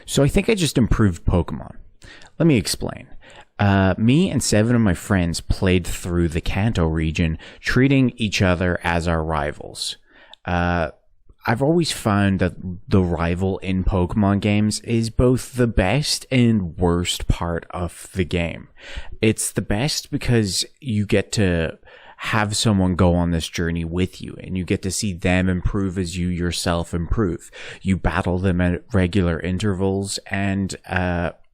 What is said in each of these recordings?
So I think I just improved Pokemon. Let me explain. Me and 7 of my friends played through the Kanto region, treating each other as our rivals. I've always found that the rival in Pokemon games is both the best and worst part of the game. It's the best because you get to have someone go on this journey with you, and you get to see them improve as you yourself improve. You battle them at regular intervals and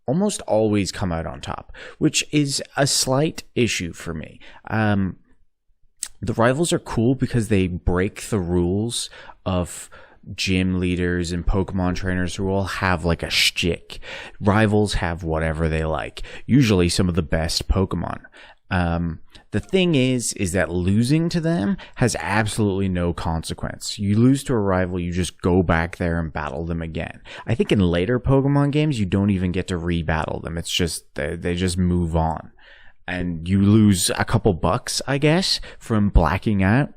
almost always come out on top, which is a slight issue for me. The rivals are cool because they break the rules of gym leaders and Pokemon trainers who all have like a shtick. Rivals have whatever they like, usually some of the best Pokemon. The thing is that losing to them has absolutely no consequence. You lose to a rival, you just go back there and battle them again. I think in later Pokemon games, you don't even get to re-battle them. It's just, they just move on. And you lose a couple bucks, I guess, from blacking out.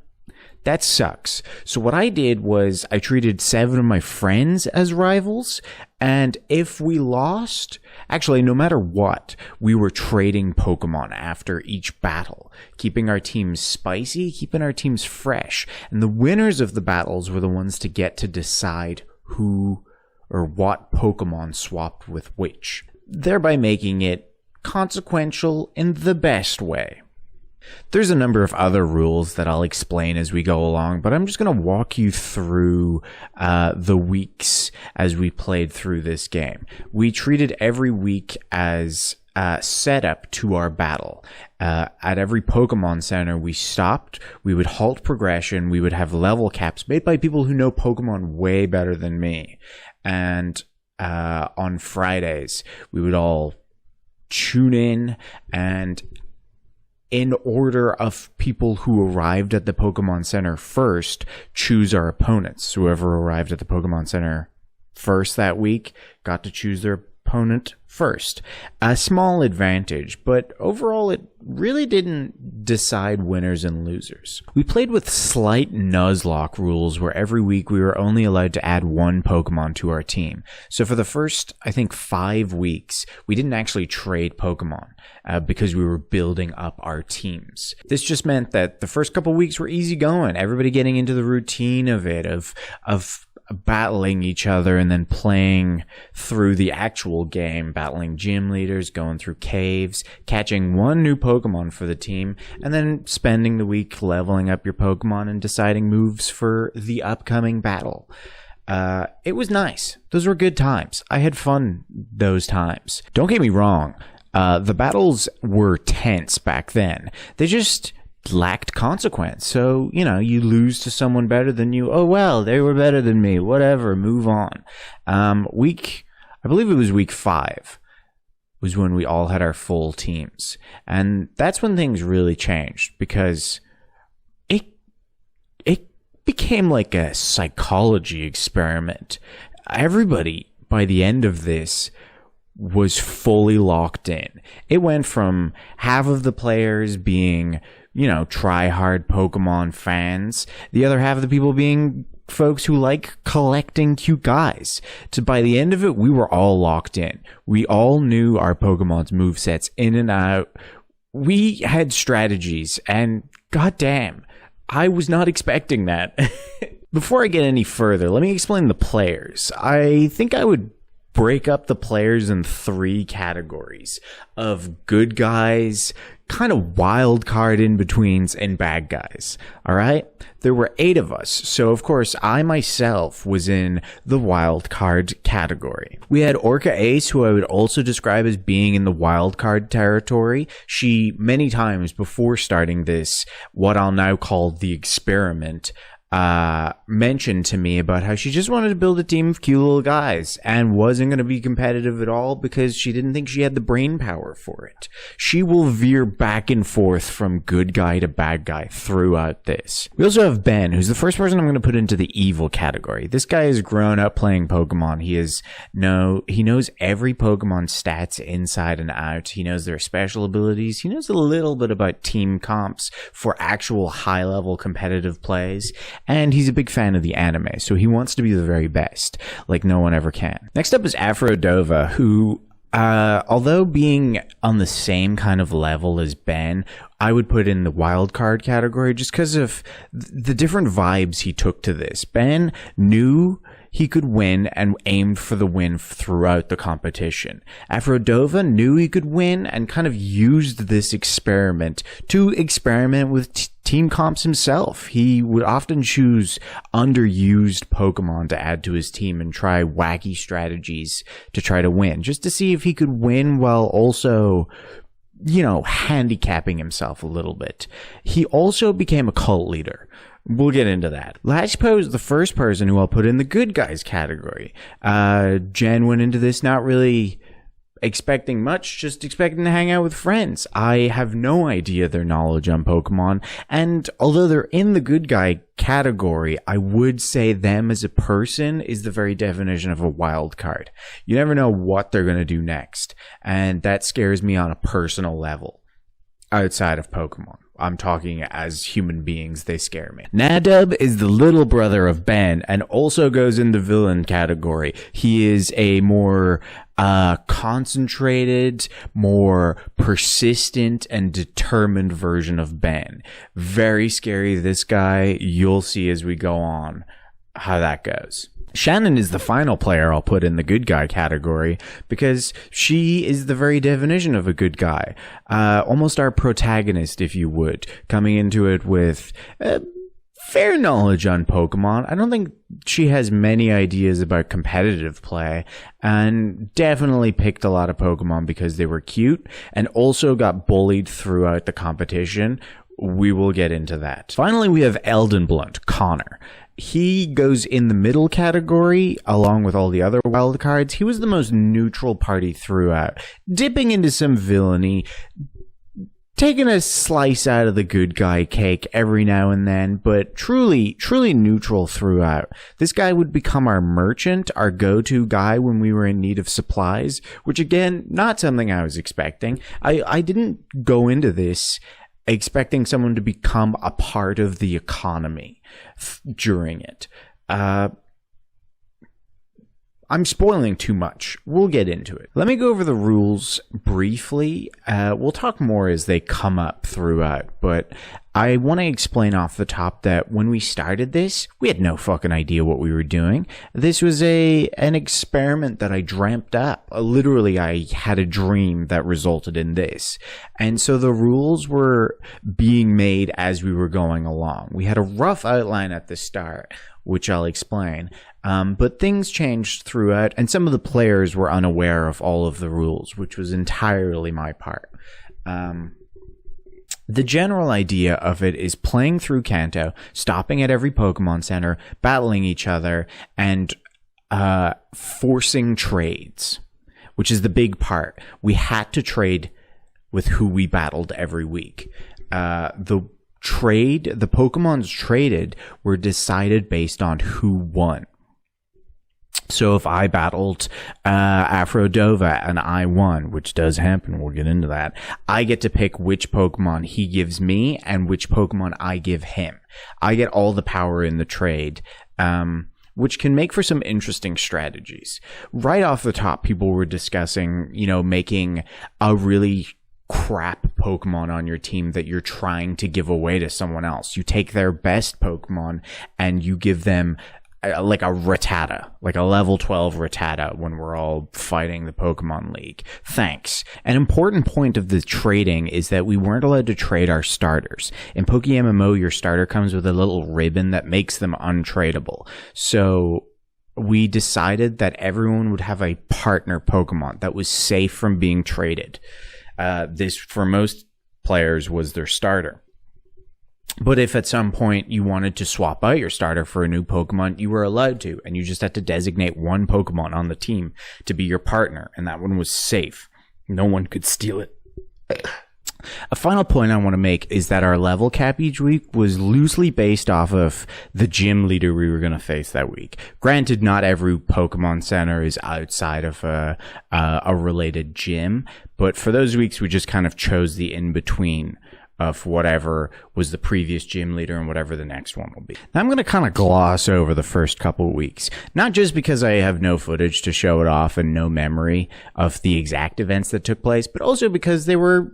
That sucks. So what I did was I treated 7 of my friends as rivals, and if we lost, actually no matter what, we were trading Pokemon after each battle, keeping our teams spicy, keeping our teams fresh, and the winners of the battles were the ones to get to decide who or what Pokemon swapped with which, thereby making it consequential in the best way. There's a number of other rules that I'll explain as we go along, but I'm just going to walk you through the weeks as we played through this game. We treated every week as setup to our battle. At every Pokemon Center we stopped, we would halt progression, we would have level caps made by people who know Pokemon way better than me. And on Fridays, we would all tune in, and in order of people who arrived at the Pokemon Center first, choose our opponents. Whoever arrived at the Pokemon Center first that week got to choose their opponent first. A small advantage, but overall it really didn't decide winners and losers. We played with slight Nuzlocke rules where every week we were only allowed to add 1 Pokemon to our team. So for the first, I think, 5 weeks, we didn't actually trade Pokemon because we were building up our teams. This just meant that the first couple weeks were easy going, everybody getting into the routine of it, of battling each other and then playing through the actual game, battling gym leaders, going through caves, catching 1 new Pokemon for the team, and then spending the week leveling up your Pokemon and deciding moves for the upcoming battle. It was nice. Those were good times. I had fun those times. Don't get me wrong. The battles were tense back then. They just lacked consequence. So, you lose to someone better than you. Oh, well, they were better than me. Whatever, move on. I believe it was week 5 was when we all had our full teams. And that's when things really changed, because it became like a psychology experiment. Everybody, by the end of this, was fully locked in. It went from half of the players being try-hard Pokemon fans, the other half of the people being folks who like collecting cute guys, to by the end of it, we were all locked in. We all knew our Pokemon's movesets in and out. We had strategies, and goddamn, I was not expecting that. Before I get any further, let me explain the players. I think I would break up the players in 3 categories of good guys, kind of wild card in-betweens, and bad guys. All right? There were 8 of us, so of course I myself was in the wild card category. We had Orca Ace, who I would also describe as being in the wild card territory. She, many times before starting this, what I'll now call the experiment, mentioned to me about how she just wanted to build a team of cute little guys and wasn't going to be competitive at all because she didn't think she had the brain power for it. She will veer back and forth from good guy to bad guy throughout this. We also have Ben, who's the first person I'm going to put into the evil category. This guy has grown up playing Pokemon. He knows every Pokemon stats inside and out. He knows their special abilities. He knows a little bit about team comps for actual high-level competitive plays. and he's a big fan of the anime, so he wants to be the very best, like no one ever can. Next up is Aphrodova, who, although being on the same kind of level as Ben, I would put in the wild card category just because of the different vibes he took to this. Ben knew he could win and aimed for the win throughout the competition. Aphrodova knew he could win and kind of used this experiment to experiment with team comps himself. He would often choose underused Pokemon to add to his team and try wacky strategies to try to win, just to see if he could win while also, you know, handicapping himself a little bit. He also became a cult leader. We'll get into that. Lashpo is the first person who I'll put in the good guys category. Jen went into this not really expecting much, just expecting to hang out with friends. I have no idea their knowledge on Pokemon, and although they're in the good guy category, I would say them as a person is the very definition of a wild card. You never know what they're going to do next, and that scares me on a personal level outside of Pokemon. I'm talking as human beings, they scare me. Nadub is the little brother of Ben and also goes in the villain category. He is a more concentrated, more persistent and determined version of Ben. Very scary, this guy. You'll see as we go on how that goes. Shannon is the final player I'll put in the good guy category because she is the very definition of a good guy. Almost our protagonist, if you would, coming into it with fair knowledge on Pokemon. I don't think she has many ideas about competitive play, and definitely picked a lot of Pokemon because they were cute and also got bullied throughout the competition. We will get into that. Finally, we have Eldenblunt, Connor. He goes in the middle category along with all the other wild cards. He was the most neutral party throughout, dipping into some villainy, taking a slice out of the good guy cake every now and then, but truly neutral throughout. This guy would become our merchant, our go-to guy when we were in need of supplies, which again, not something I was expecting. I didn't go into this expecting someone to become a part of the economy during it. I'm spoiling too much. We'll get into it. Let me go over the rules briefly. We'll talk more as they come up throughout, but I want to explain off the top that when we started this, we had no fucking idea what we were doing. This was an experiment that I dreamt up. Literally, I had a dream that resulted in this. And so the rules were being made as we were going along. We had a rough outline at the start, which I'll explain. But things changed throughout, and some of the players were unaware of all of the rules, which was entirely my part. The general idea of it is playing through Kanto, stopping at every Pokemon Center, battling each other, and forcing trades, which is the big part. We had to trade with who we battled every week. The Pokemons traded were decided based on who won. So if I battled Aphrodova and I won, which does happen, we'll get into that, I get to pick which Pokemon he gives me and which Pokemon I give him. I get all the power in the trade, which can make for some interesting strategies. Right off the top, people were discussing, making a really crap Pokemon on your team that you're trying to give away to someone else. You take their best Pokemon and you give them like a Rattata, like a level 12 Rattata when we're all fighting the Pokemon League. Thanks. An important point of the trading is that we weren't allowed to trade our starters. In PokeMMO, your starter comes with a little ribbon that makes them untradeable. So we decided that everyone would have a partner Pokemon that was safe from being traded. This, for most players, was their starter. But if at some point you wanted to swap out your starter for a new Pokemon, you were allowed to, and you just had to designate one Pokemon on the team to be your partner, and that one was safe. No one could steal it. A final point I want to make is that our level cap each week was loosely based off of the gym leader we were going to face that week. Granted, not every Pokemon Center is outside of a related gym, but for those weeks we just kind of chose the in-between of whatever was the previous gym leader and whatever the next one will be. Now, I'm going to kind of gloss over the first couple of weeks, not just because I have no footage to show it off and no memory of the exact events that took place, but also because they were,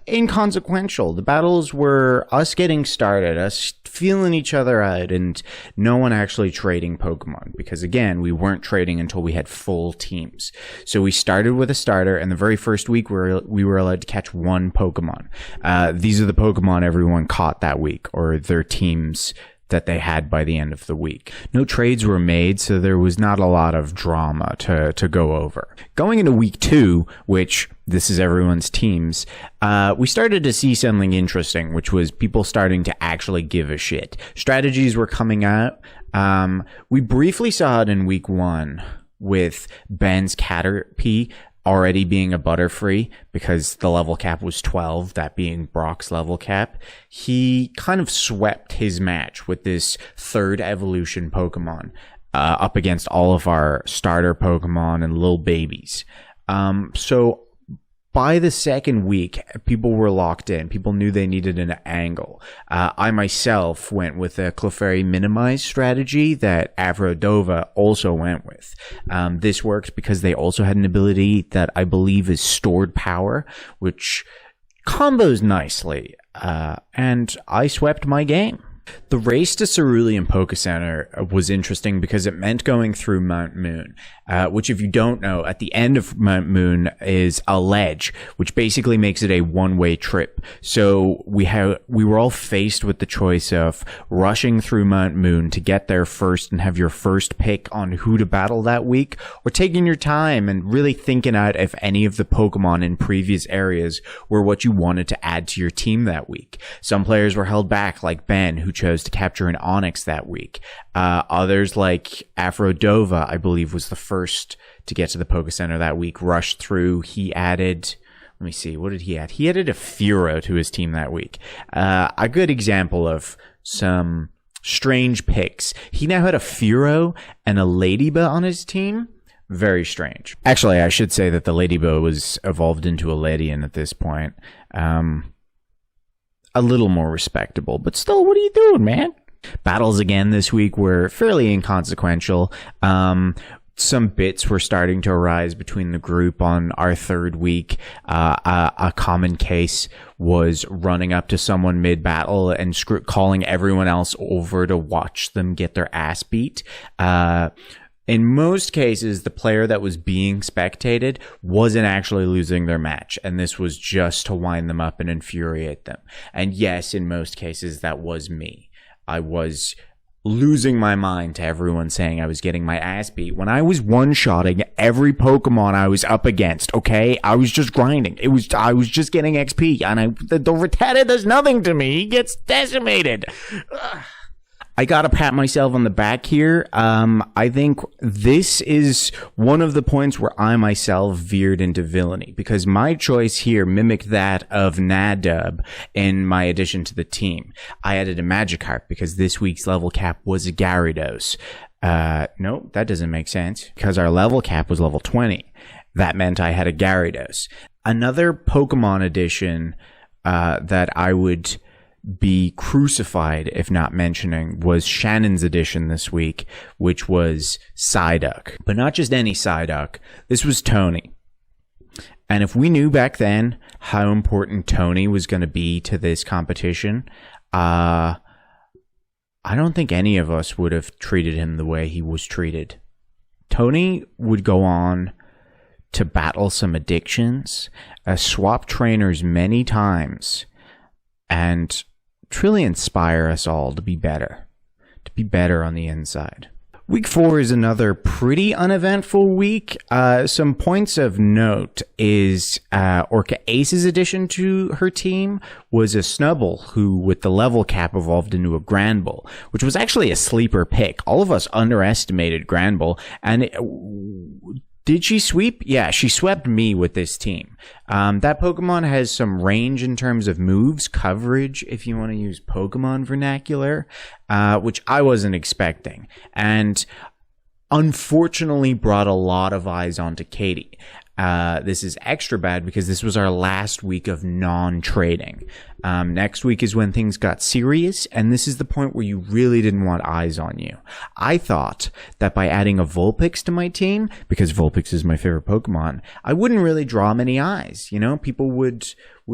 inconsequential. The battles were us getting started, us feeling each other out, and no one actually trading Pokemon, because again, we weren't trading until we had full teams. So we started with a starter, and the very first week we were allowed to catch one Pokemon. These are the Pokemon everyone caught that week, or their teams that they had by the end of the week. No trades were made, so there was not a lot of drama to go over. Going into week 2, which this is everyone's teams, we started to see something interesting, which was people starting to actually give a shit. Strategies were coming out. We briefly saw it in week 1 with Ben's Caterpie already being a Butterfree because the level cap was 12, that being Brock's level cap. He kind of swept his match with this third evolution Pokemon up against all of our starter Pokemon and little babies. So by the second week, people were locked in. People knew they needed an angle. I myself went with a Clefairy Minimize strategy that Avrodova also went with. This worked because they also had an ability that I believe is Stored Power, which combos nicely. And I swept my game. The race to Cerulean Poke Center was interesting because it meant going through Mount Moon, which, if you don't know, at the end of Mount Moon is a ledge, which basically makes it a one-way trip. So we were all faced with the choice of rushing through Mount Moon to get there first and have your first pick on who to battle that week, or taking your time and really thinking out if any of the Pokemon in previous areas were what you wanted to add to your team that week. Some players were held back, like Ben, who chose to capture an Onix that week. Others, like Afrodova, I believe, was the first to get to the Poke Center that week, rushed through. He added, let me see, what did he add? He added a Fearow to his team that week. A good example of some strange picks. He now had a Fearow and a Ladybug on his team. Very strange. Actually, I should say that the Ladybug was evolved into a Ledian at this point. A little more respectable, but still, what are you doing, man? Battles again this week were fairly inconsequential. Some bits were starting to arise between the group on our third week. A common case was running up to someone mid-battle and calling everyone else over to watch them get their ass beat. In most cases, the player that was being spectated wasn't actually losing their match, and this was just to wind them up and infuriate them. And yes, in most cases, that was me. I was losing my mind to everyone saying I was getting my ass beat when I was one-shotting every Pokemon I was up against, okay? I was just grinding. I was just getting XP, and the Rattata does nothing to me. He gets decimated. Ugh. I gotta pat myself on the back here. I think this is one of the points where I myself veered into villainy, because my choice here mimicked that of Nadub in my addition to the team. I added a Magikarp because this week's level cap was a Gyarados. No, that doesn't make sense, because our level cap was level 20. That meant I had a Gyarados. Another Pokemon addition that I would be crucified if not mentioning was Shannon's edition this week, which was Psyduck. But not just any Psyduck. This was Tony. And if we knew back then how important Tony was going to be to this competition, I don't think any of us would have treated him the way he was treated. Tony would go on to battle some addictions, swap trainers many times, and truly inspire us all to be better on the inside. Week 4 is another pretty uneventful week. Some points of note is Orca Ace's addition to her team was a Snubbull, who with the level cap evolved into a Granbull, which was actually a sleeper pick. All of us underestimated Granbull, and did she sweep? Yeah, she swept me with this team. That Pokemon has some range in terms of moves, coverage, if you want to use Pokemon vernacular, which I wasn't expecting. And unfortunately brought a lot of eyes onto Katie. This is extra bad because this was our last week of non-trading. Next week is when things got serious, and this is the point where you really didn't want eyes on you. I thought that by adding a Vulpix to my team, because Vulpix is my favorite Pokemon, I wouldn't really draw many eyes. You know, people would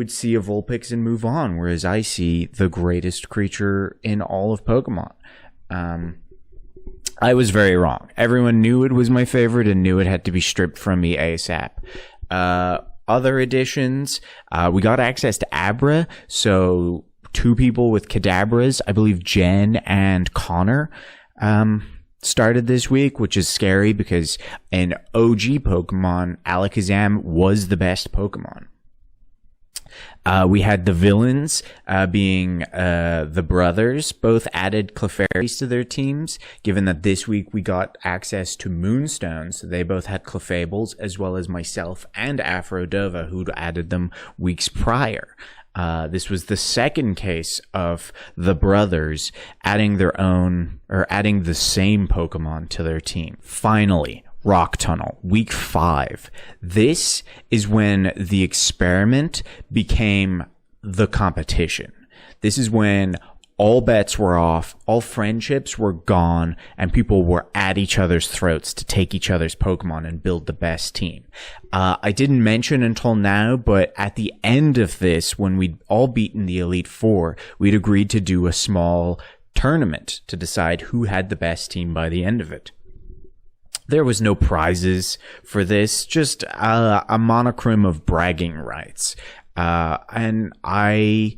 see a Vulpix and move on, whereas I see the greatest creature in all of Pokemon. I was very wrong. Everyone knew it was my favorite and knew it had to be stripped from me ASAP. Other additions, we got access to Abra, so 2 people with Kadabras, I believe Jen and Connor, started this week, which is scary because an OG Pokemon, Alakazam, was the best Pokemon. We had the villains, being the brothers, both added Clefairies to their teams, given that this week we got access to Moonstones. So they both had Clefables, as well as myself and Aphrodova, who'd added them weeks prior. This was the second case of the brothers adding their own, or adding the same Pokemon to their team. Finally, Rock Tunnel, week 5. This is when the experiment became the competition. This is when all bets were off, all friendships were gone, and people were at each other's throats to take each other's Pokemon and build the best team. I didn't mention until now, but at the end of this, when we'd all beaten the Elite Four, we'd agreed to do a small tournament to decide who had the best team by the end of it. There was no prizes for this, just a monochrome of bragging rights. And I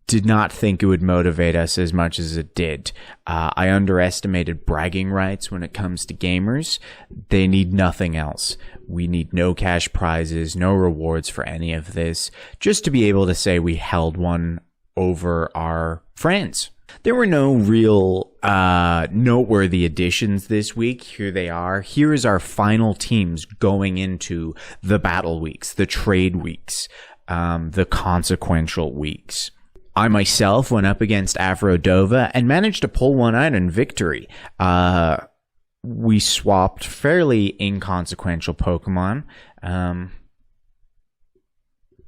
did not think it would motivate us as much as it did. I underestimated bragging rights when it comes to gamers. They need nothing else. We need no cash prizes, no rewards for any of this, just to be able to say we held one over our friends. There were no real noteworthy additions this week. Here they are. Here is our final teams going into the battle weeks, the trade weeks, the consequential weeks. I myself went up against Aphrodova and managed to pull one out in victory. We swapped fairly inconsequential Pokemon.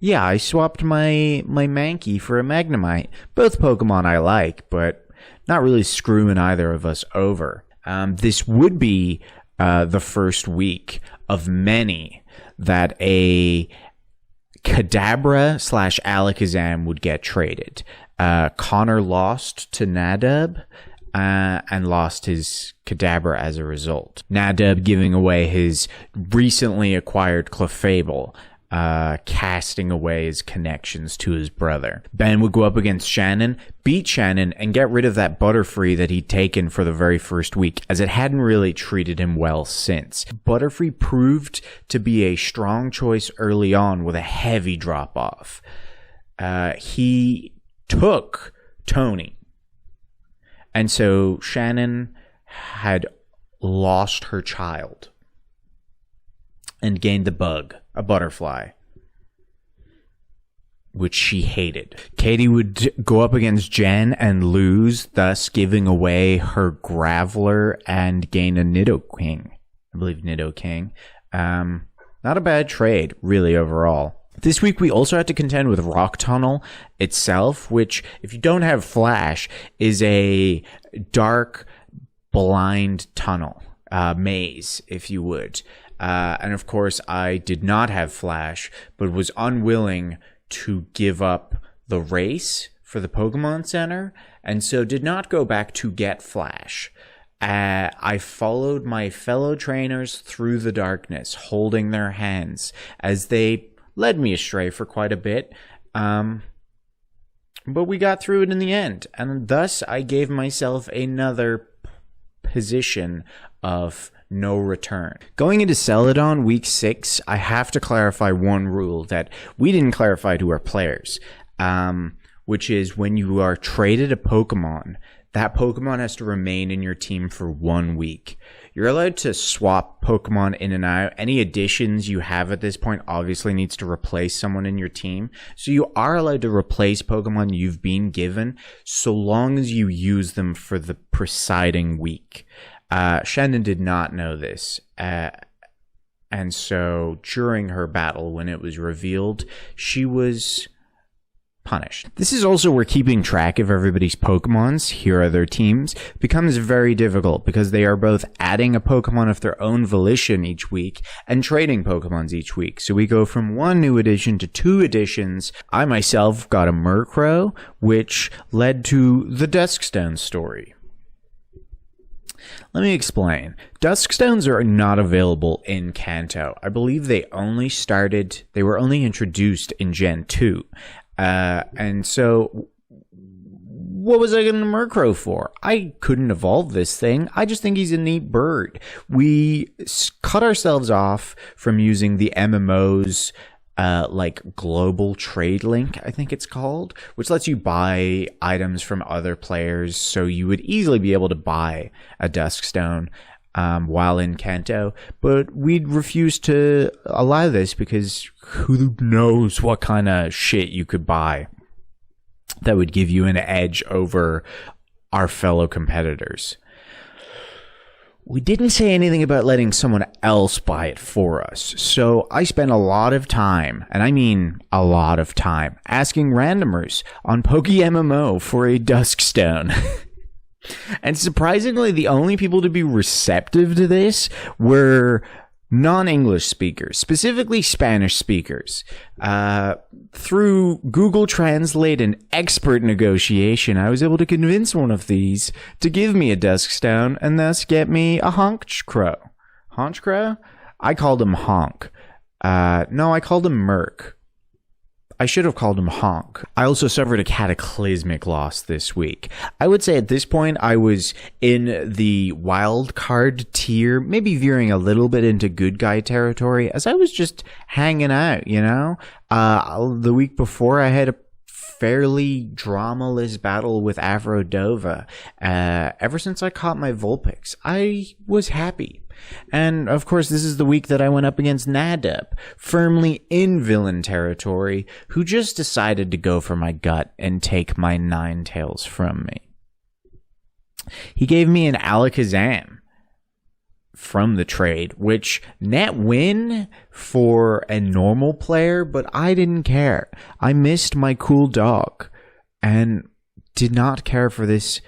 Yeah, I swapped my Mankey for a Magnemite. Both Pokemon I like, but not really screwing either of us over. This would be the first week of many that a Kadabra / Alakazam would get traded. Connor lost to Nadab and lost his Kadabra as a result. Nadab giving away his recently acquired Clefable, casting away his connections to his brother. Ben would go up against Shannon, beat Shannon, and get rid of that Butterfree that he'd taken for the very first week, as it hadn't really treated him well since. Butterfree proved to be a strong choice early on with a heavy drop-off. He took Tony. And so Shannon had lost her child and gained the bug, a butterfly, which she hated. Katie would go up against Jen and lose, thus giving away her Graveler and gain a Nidoking. I believe Nidoking. Not a bad trade, really, overall. This week we also had to contend with Rock Tunnel itself, which, if you don't have Flash, is a dark, blind tunnel. Maze, if you would. And of course, I did not have Flash, but was unwilling to give up the race for the Pokemon Center, and so did not go back to get Flash. I followed my fellow trainers through the darkness, holding their hands, as they led me astray for quite a bit. But we got through it in the end, and thus I gave myself another position of no return. Going into Celadon week 6, I have to clarify one rule that we didn't clarify to our players, which is when you are traded a Pokemon, that Pokemon has to remain in your team for 1 week. You're allowed to swap Pokemon in and out. Any additions you have at this point obviously needs to replace someone in your team. So you are allowed to replace Pokemon you've been given so long as you use them for the presiding week. Shannon did not know this. And so during her battle, when it was revealed, she was punished. This is also where keeping track of everybody's Pokemons, here are their teams, becomes very difficult because they are both adding a Pokemon of their own volition each week and trading Pokemons each week. So we go from one new edition to 2 editions. I myself got a Murkrow, which led to the Duskstone story. Let me explain. Duskstones are not available in Kanto. I believe they were only introduced in Gen 2. And so, what was I going to Murkrow for? I couldn't evolve this thing. I just think he's a neat bird. We cut ourselves off from using the MMO's like global trade link, I think it's called, which lets you buy items from other players. So you would easily be able to buy a Duskstone while in Kanto, but we'd refuse to allow this because who knows what kind of shit you could buy that would give you an edge over our fellow competitors. We didn't say anything about letting someone else buy it for us, so I spent a lot of time, and I mean a lot of time, asking randomers on PokeMMO for a Duskstone. And surprisingly, the only people to be receptive to this were non-English speakers, specifically Spanish speakers. Through Google Translate and expert negotiation, I was able to convince one of these to give me a Duskstone and thus get me a Honchkrow. Honchkrow? I called him Honk. No, I called him Merc. I should have called him Honk. I also suffered a cataclysmic loss this week. I would say at this point I was in the wild card tier, maybe veering a little bit into good guy territory as I was just hanging out, you know? The week before I had a fairly dramaless battle with Avrodova. Ever since I caught my Vulpix, I was happy. And, of course, this is the week that I went up against Nadub, firmly in villain territory, who just decided to go for my gut and take my Ninetales from me. He gave me an Alakazam from the trade, which net win for a normal player, but I didn't care. I missed my cool dog and did not care for this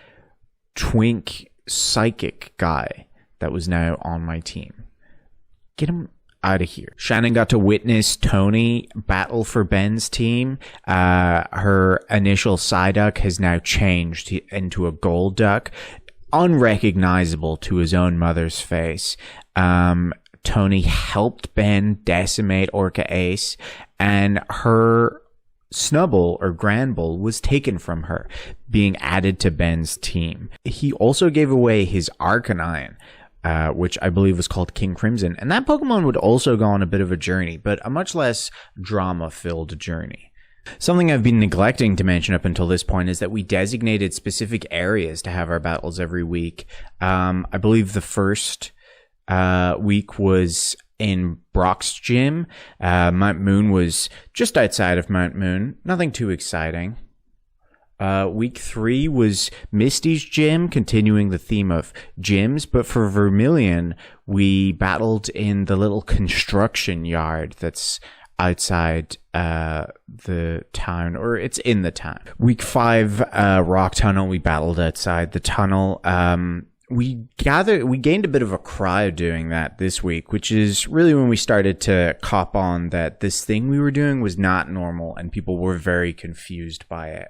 twink psychic guy that was now on my team. Get him out of here. Shannon got to witness Tony battle for Ben's team. Her initial Psyduck has now changed into a Golduck, unrecognizable to his own mother's face. Tony helped Ben decimate Orca Ace, and her Snubbull or Granbull was taken from her, being added to Ben's team. He also gave away his Arcanine, which I believe was called King Crimson. And that Pokemon would also go on a bit of a journey, but a much less drama-filled journey. Something I've been neglecting to mention up until this point is that we designated specific areas to have our battles every week. I believe the first week was in Brock's gym. Mount Moon was just outside of Mount Moon. Nothing too exciting. Week 3 was Misty's gym, continuing the theme of gyms, but for Vermilion, we battled in the little construction yard that's outside the town, or it's in the town. Week 5, Rock Tunnel, we battled outside the tunnel. We gained a bit of a crowd doing that this week, which is really when we started to cop on that this thing we were doing was not normal, and people were very confused by it.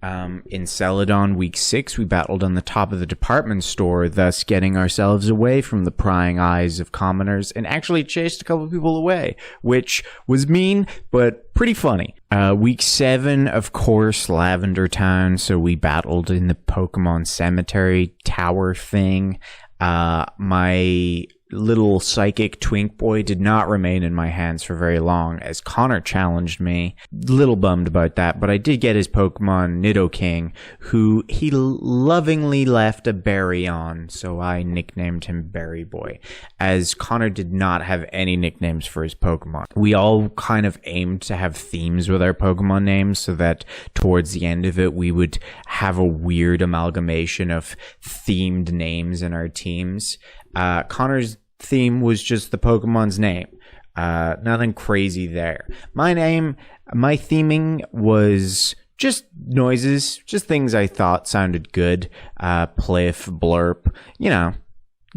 In Celadon, week 6, we battled on the top of the department store, thus getting ourselves away from the prying eyes of commoners and actually chased a couple people away, which was mean, but pretty funny. Week 7, of course, Lavender Town, so we battled in the Pokemon Cemetery Tower thing. My little psychic twink boy did not remain in my hands for very long as Connor challenged me. Little bummed about that, but I did get his Pokemon Nidoking, who he lovingly left a berry on, so I nicknamed him Berry Boy, as Connor did not have any nicknames for his Pokemon. We all kind of aimed to have themes with our Pokemon names so that towards the end of it we would have a weird amalgamation of themed names in our teams. Connor's theme was just the Pokemon's name. Nothing crazy there. My theming was just noises, just things I thought sounded good. Pliff, blurp,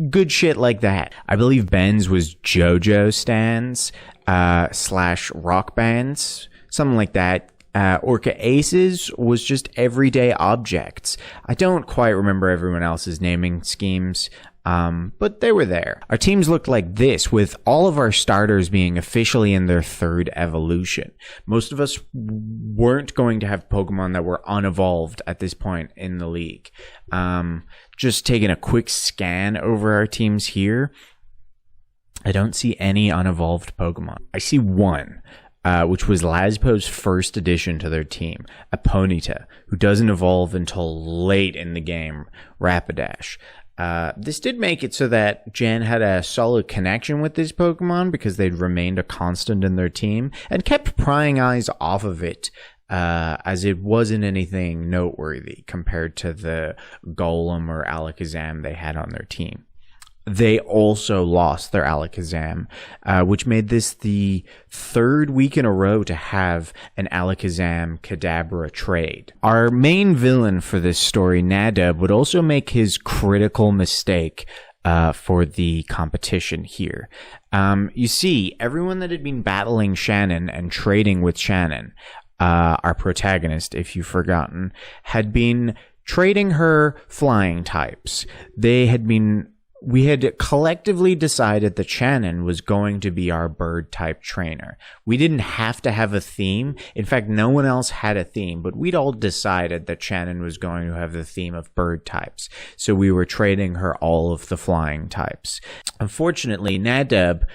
good shit like that. I believe Ben's was JoJo stands, / rock bands, something like that. Orca Aces was just everyday objects. I don't quite remember everyone else's naming schemes, but they were there. Our teams looked like this, with all of our starters being officially in their third evolution. Most of us weren't going to have Pokemon that were unevolved at this point in the league. Just taking a quick scan over our teams here, I don't see any unevolved Pokemon. I see one. Which was Lazpo's first addition to their team, a Ponyta, who doesn't evolve until late in the game, Rapidash. This did make it so that Jen had a solid connection with this Pokemon because they'd remained a constant in their team and kept prying eyes off of it, as it wasn't anything noteworthy compared to the Golem or Alakazam they had on their team. They also lost their Alakazam, which made this the third week in a row to have an Alakazam-Kadabra trade. Our main villain for this story, Nadab, would also make his critical mistake for the competition here. You see, everyone that had been battling Shannon and trading with Shannon, our protagonist, if you've forgotten, had been trading her flying types. We had collectively decided that Shannon was going to be our bird type trainer. We didn't have to have a theme. In fact, no one else had a theme, but we'd all decided that Shannon was going to have the theme of bird types. So we were trading her all of the flying types. Unfortunately, Nadab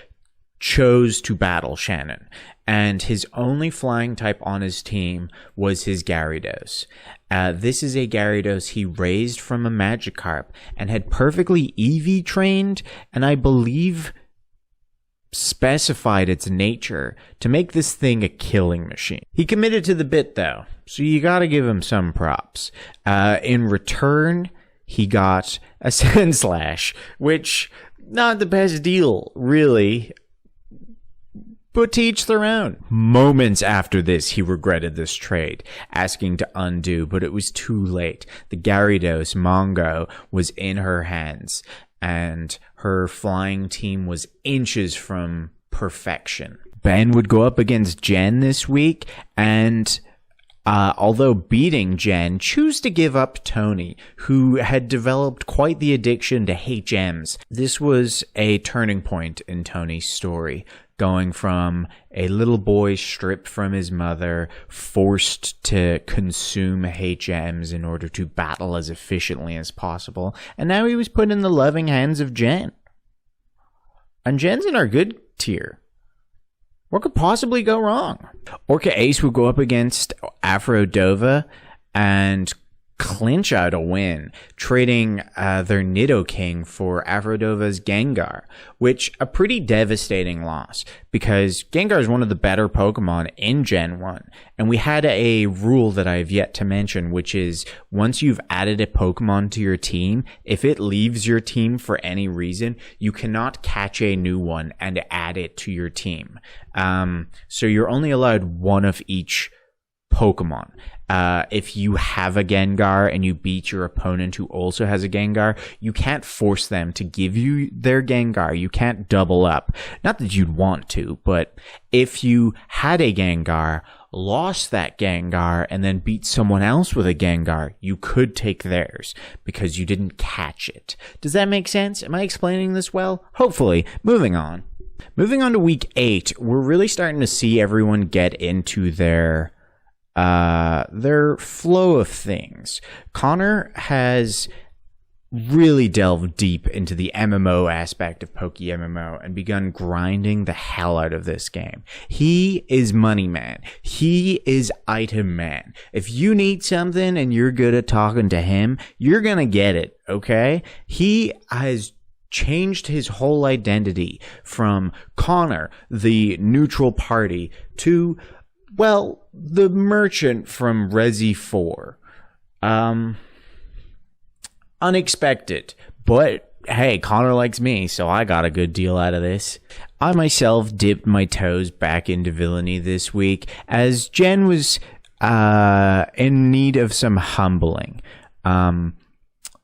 chose to battle Shannon, and his only flying type on his team was his Gyarados. This is a Gyarados he raised from a Magikarp and had perfectly EV trained, and I believe specified its nature to make this thing a killing machine. He committed to the bit though, so you gotta give him some props. In return, he got a Sandslash, which, not the best deal, really. But to each their own. Moments after this, he regretted this trade, asking to undo, but it was too late. The Gyarados, Mongo, was in her hands, and her flying team was inches from perfection. Ben would go up against Jen this week, and although beating Jen, choose to give up Tony, who had developed quite the addiction to HMs. This was a turning point in Tony's story, going from a little boy stripped from his mother, forced to consume HMs in order to battle as efficiently as possible, and now he was put in the loving hands of Jen. And Jen's in our good tier. What could possibly go wrong? Orca Ace would go up against Aphrodova and clinch out a win, trading their Nidoking for Aphrodova's Gengar, which a pretty devastating loss because Gengar is one of the better Pokemon in Gen 1. And we had a rule that I have yet to mention, which is once you've added a Pokemon to your team, if it leaves your team for any reason, you cannot catch a new one and add it to your team. So you're only allowed one of each Pokemon. If you have a Gengar and you beat your opponent who also has a Gengar, you can't force them to give you their Gengar. You can't double up. Not that you'd want to, but if you had a Gengar, lost that Gengar, and then beat someone else with a Gengar, you could take theirs because you didn't catch it. Does that make sense? Am I explaining this well? Hopefully. Moving on. Moving on to week 8, we're really starting to see everyone get into their flow of things. Connor has really delved deep into the MMO aspect of PokeMMO and begun grinding the hell out of this game. He is money man. He is item man. If you need something and you're good at talking to him, you're gonna get it, okay? He has changed his whole identity from Connor, the neutral party, to, well, the merchant from Resi 4. Unexpected, but hey, Connor likes me, so I got a good deal out of this. I myself dipped my toes back into villainy this week, as Jen was in need of some humbling.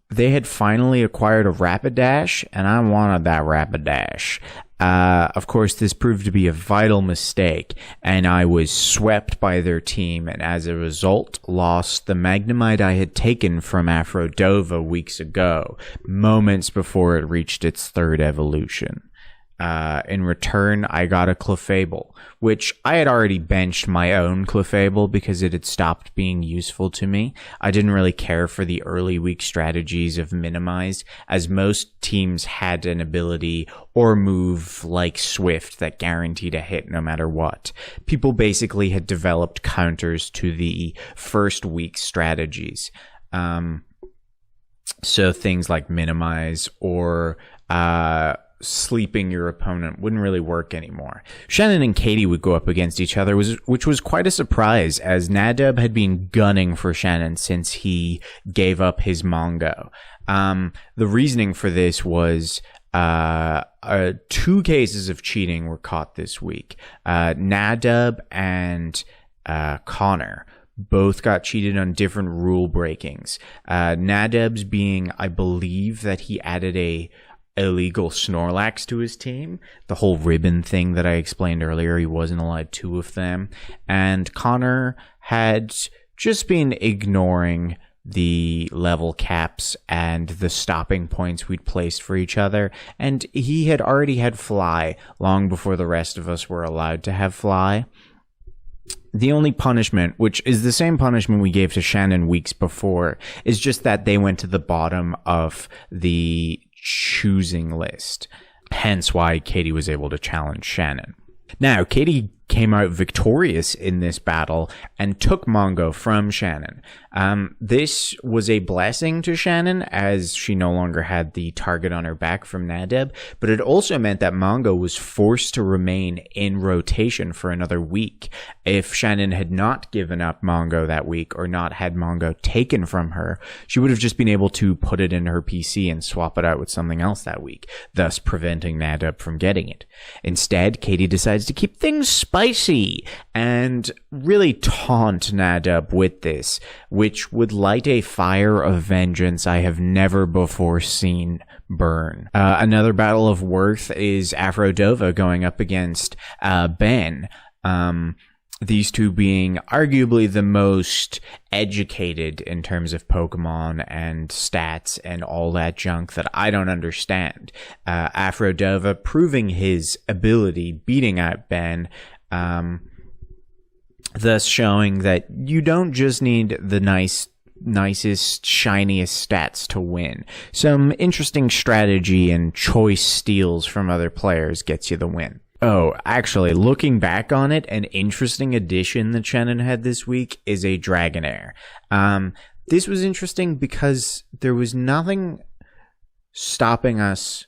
They had finally acquired a Rapidash, and I wanted that Rapidash. Of course, this proved to be a vital mistake, and I was swept by their team, and as a result, lost the Magnemite I had taken from Aphrodova weeks ago, moments before it reached its third evolution. In return, I got a Clefable, which I had already benched my own Clefable because it had stopped being useful to me. I didn't really care for the early week strategies of Minimize, as most teams had an ability or move like Swift that guaranteed a hit no matter what. People basically had developed counters to the first week strategies. So things like Minimize or sleeping your opponent wouldn't really work anymore. Shannon and Katie would go up against each other, which was quite a surprise, as Nadeb had been gunning for Shannon since he gave up his Mongo. The reasoning for this was 2 cases of cheating were caught this week. Nadeb and Connor both got cheated on different rule breakings. Nadeb's being, I believe that he added a illegal Snorlax to his team. The whole ribbon thing that I explained earlier, he wasn't allowed 2 of them. And Connor had just been ignoring the level caps and the stopping points we'd placed for each other. And he had already had Fly long before the rest of us were allowed to have Fly. The only punishment, which is the same punishment we gave to Shannon weeks before, is just that they went to the bottom of the choosing list. Hence why Katie was able to challenge Shannon. Now, Katie came out victorious in this battle and took Mongo from Shannon. This was a blessing to Shannon, as she no longer had the target on her back from Nadeb, but it also meant that Mongo was forced to remain in rotation for another week. If Shannon had not given up Mongo that week, or not had Mongo taken from her, she would have just been able to put it in her PC and swap it out with something else that week, thus preventing Nadeb from getting it. Instead, Katie decides to keep things spicy and really taunt Nadeb with this, which would light a fire of vengeance I have never before seen burn. Another battle of worth is Aphrodova going up against Ben. These two being arguably the most educated in terms of Pokemon and stats and all that junk that I don't understand. Aphrodova proving his ability, beating out Ben, thus showing that you don't just need the nicest, shiniest stats to win. Some interesting strategy and choice steals from other players gets you the win. Oh, actually, looking back on it, an interesting addition that Shannon had this week is a Dragonair. This was interesting because there was nothing stopping us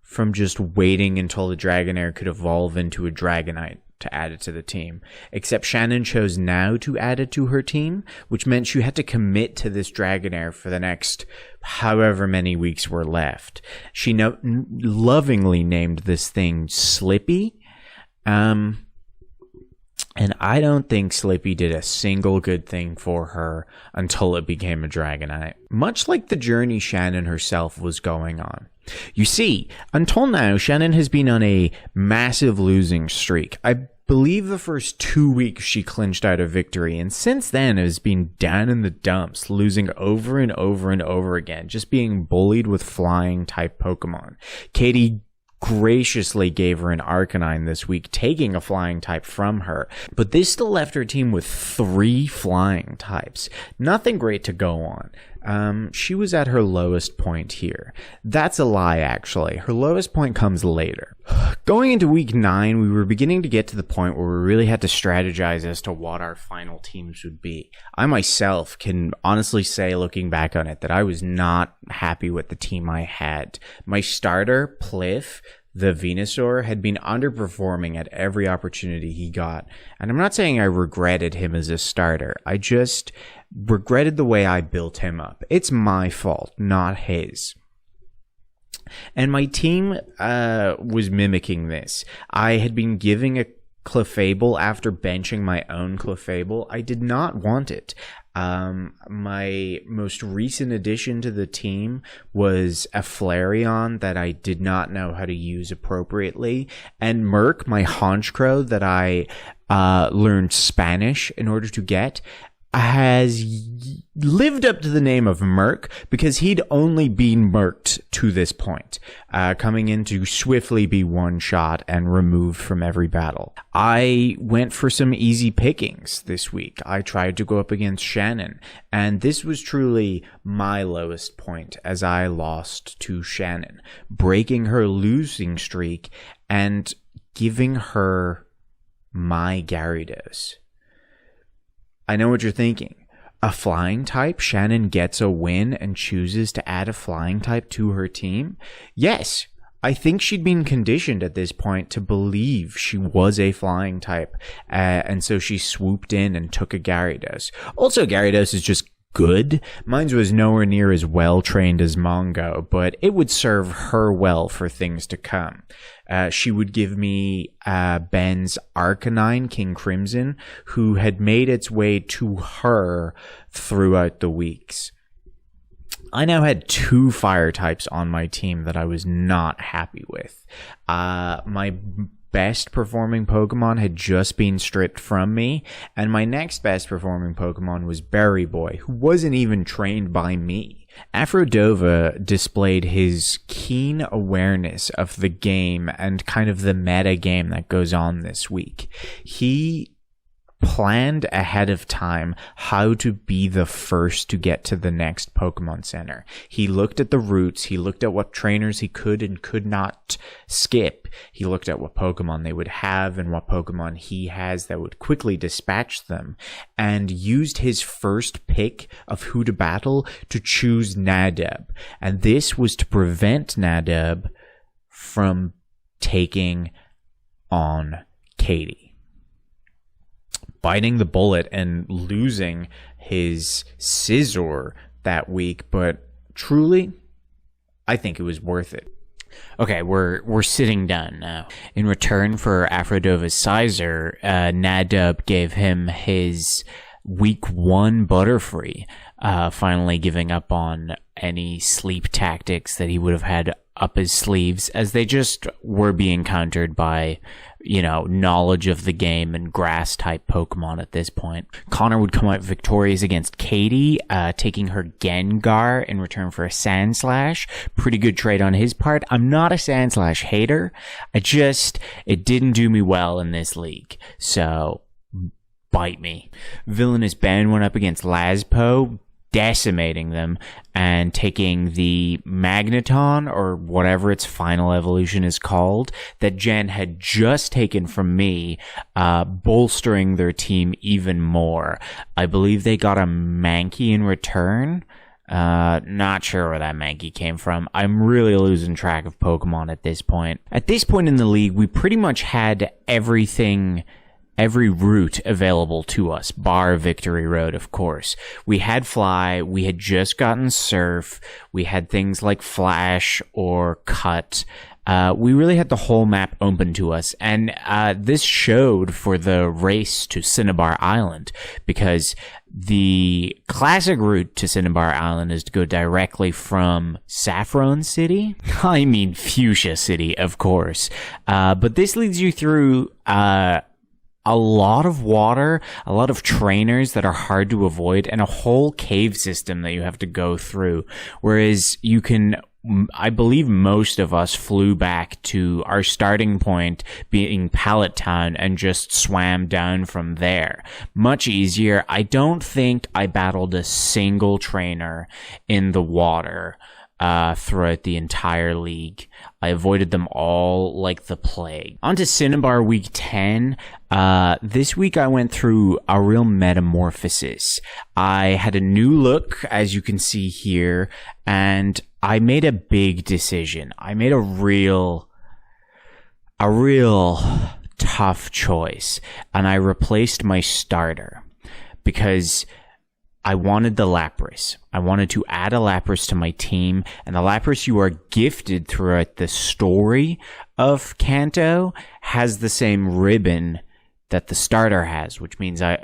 from just waiting until the Dragonair could evolve into a Dragonite to add it to the team, except Shannon chose now to add it to her team, which meant she had to commit to this Dragonair for the next however many weeks were left. She lovingly named this thing Slippy, and I don't think Slippy did a single good thing for her until it became a Dragonite, much like the journey Shannon herself was going on. You see, until now, Shannon has been on a massive losing streak. I believe the first 2 weeks she clinched out a victory, and since then has been down in the dumps, losing over and over and over again, just being bullied with flying type Pokemon. Katie graciously gave her an Arcanine this week, taking a flying type from her, but this still left her team with 3 flying types. Nothing great to go on. She was at her lowest point here. That's a lie, actually. Her lowest point comes later. Going into week 9, we were beginning to get to the point where we really had to strategize as to what our final teams would be. I myself can honestly say, looking back on it, that I was not happy with the team I had. My starter, Pliff, the Venusaur, had been underperforming at every opportunity he got. And I'm not saying I regretted him as a starter. I just regretted the way I built him up. It's my fault, not his. And my team was mimicking this. I had been giving a Clefable after benching my own Clefable. I did not want it. My most recent addition to the team was a Flareon that I did not know how to use appropriately, and Merc, my Honchkrow that I learned Spanish in order to get, has lived up to the name of Merc because he'd only been Merked to this point, coming in to swiftly be one-shot and removed from every battle. I went for some easy pickings this week. I tried to go up against Shannon, and this was truly my lowest point as I lost to Shannon, breaking her losing streak and giving her my Gyarados. I know what you're thinking. A flying type? Shannon gets a win and chooses to add a flying type to her team? Yes, I think she'd been conditioned at this point to believe she was a flying type, and so she swooped in and took a Gyarados. Also, Gyarados is just good. Mine was nowhere near as well trained as Mongo, but it would serve her well for things to come. She would give me Ben's Arcanine, King Crimson, who had made its way to her throughout the weeks. I now had 2 fire types on my team that I was not happy with. My best performing Pokemon had just been stripped from me, and my next best performing Pokemon was Berry Boy, who wasn't even trained by me. Aphrodova displayed his keen awareness of the game and kind of the meta game that goes on this week. He planned ahead of time how to be the first to get to the next Pokemon Center. He looked at the routes, he looked at what trainers he could and could not skip. He looked at what Pokemon they would have and what Pokemon he has that would quickly dispatch them, and used his first pick of who to battle to choose Nadub. And this was to prevent Nadub from taking on Katie, biting the bullet and losing his Scizor that week, but truly, I think it was worth it. Okay, we're sitting down now. In return for Aphrodova's Scizor, Nadub gave him his week 1 Butterfree, finally giving up on any sleep tactics that he would have had up his sleeves, as they just were being countered by, knowledge of the game and grass type Pokemon at this point. Connor would come out victorious against Katie, taking her Gengar in return for a Sandslash. Pretty good trade on his part. I'm not a Sandslash hater. It didn't do me well in this league. So, bite me. Villainous Ben went up against Lazpo, decimating them and taking the Magneton, or whatever its final evolution is called, that Jen had just taken from me, bolstering their team even more. I believe they got a Mankey in return. Not sure where that Mankey came from. I'm really losing track of Pokemon at this point. At this point in the league, we pretty much had every route available to us, bar Victory Road, of course. We had Fly, we had just gotten Surf, we had things like Flash or Cut. We really had the whole map open to us, and this showed for the race to Cinnabar Island, because the classic route to Cinnabar Island is to go directly from Saffron City. I mean Fuchsia City, of course. But this leads you through a lot of water, a lot of trainers that are hard to avoid, and a whole cave system that you have to go through. Whereas I believe most of us flew back to our starting point being Pallet Town and just swam down from there. Much easier. I don't think I battled a single trainer in the water throughout the entire league. I avoided them all like the plague. On to Cinnabar week 10. This week I went through a real metamorphosis. I had a new look, as you can see here, and I made a big decision. I made a real tough choice, and I replaced my starter, because I wanted the Lapras. I wanted to add a Lapras to my team, and the Lapras you are gifted throughout the story of Kanto has the same ribbon that the starter has, which means I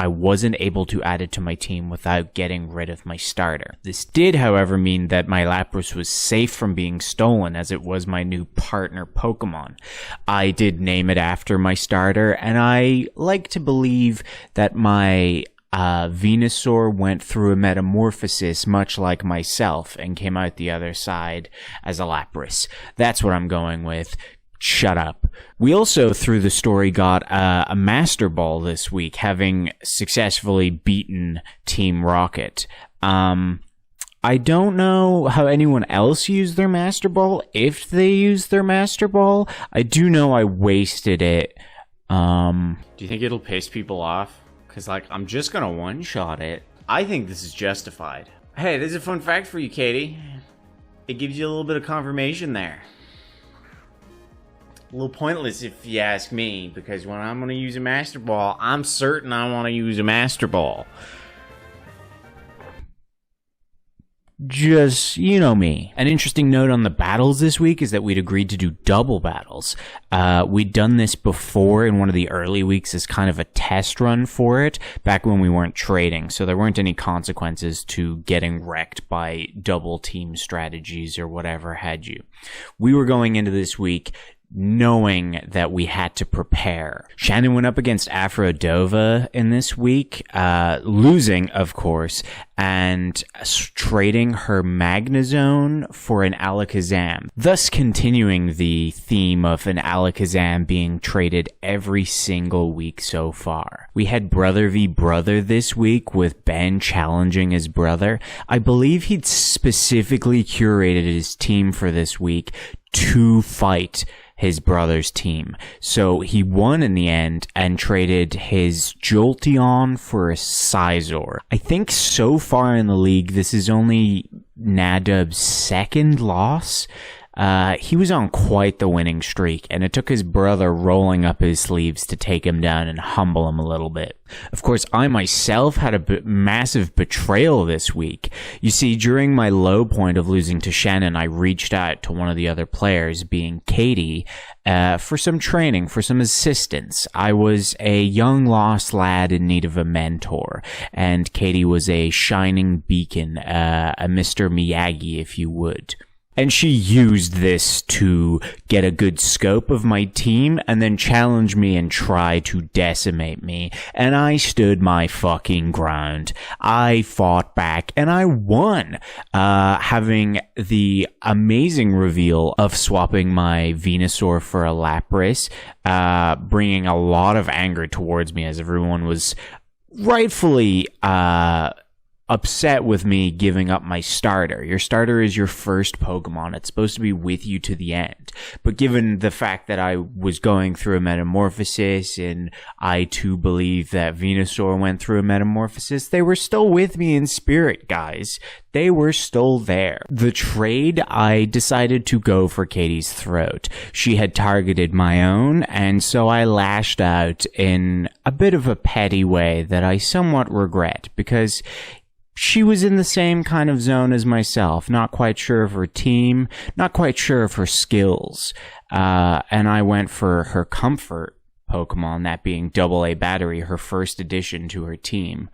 wasn't able to add it to my team without getting rid of my starter. This did, however, mean that my Lapras was safe from being stolen, as it was my new partner Pokemon. I did name it after my starter, and I like to believe that my Venusaur went through a metamorphosis much like myself and came out the other side as a Lapras. That's what I'm going with. Shut up. We also, through the story, got a Master Ball this week, having successfully beaten Team Rocket. I don't know how anyone else used their Master Ball, if they used their Master Ball. I do know I wasted it. Do you think it'll piss people off? Because, I'm just gonna one-shot it. I think this is justified. Hey, there's a fun fact for you, Katie. It gives you a little bit of confirmation there. A little pointless if you ask me, because when I'm going to use a Master Ball, I'm certain I want to use a Master Ball. Just, you know me. An interesting note on the battles this week is that we'd agreed to do double battles. We'd done this before in one of the early weeks as kind of a test run for it, back when we weren't trading, so there weren't any consequences to getting wrecked by double team strategies or whatever had you. We were going into this week knowing that we had to prepare. Shannon went up against Aphrodova in this week, losing, of course, and trading her Magnezone for an Alakazam, thus continuing the theme of an Alakazam being traded every single week so far. We had Brother v Brother this week, with Ben challenging his brother. I believe he'd specifically curated his team for this week to fight his brother's team. So he won in the end and traded his Jolteon for a Scizor. I think so far in the league, this is only Nadub's second loss. He was on quite the winning streak, and it took his brother rolling up his sleeves to take him down and humble him a little bit. Of course, I myself had a massive betrayal this week. You see, during my low point of losing to Shannon, I reached out to one of the other players, being Katie, for some training, for some assistance. I was a young lost lad in need of a mentor, and Katie was a shining beacon, a Mr. Miyagi, if you would. And she used this to get a good scope of my team and then challenge me and try to decimate me. And I stood my fucking ground. I fought back and I won, having the amazing reveal of swapping my Venusaur for a Lapras, bringing a lot of anger towards me, as everyone was rightfully, upset with me giving up my starter. Your starter is your first Pokemon. It's supposed to be with you to the end. But given the fact that I was going through a metamorphosis, and I too believe that Venusaur went through a metamorphosis, they were still with me in spirit, guys. They were still there. The trade, I decided to go for Katie's throat. She had targeted my own, and so I lashed out in a bit of a petty way that I somewhat regret, because she was in the same kind of zone as myself, not quite sure of her team, not quite sure of her skills, and I went for her comfort Pokemon, that being AA Battery, her first addition to her team.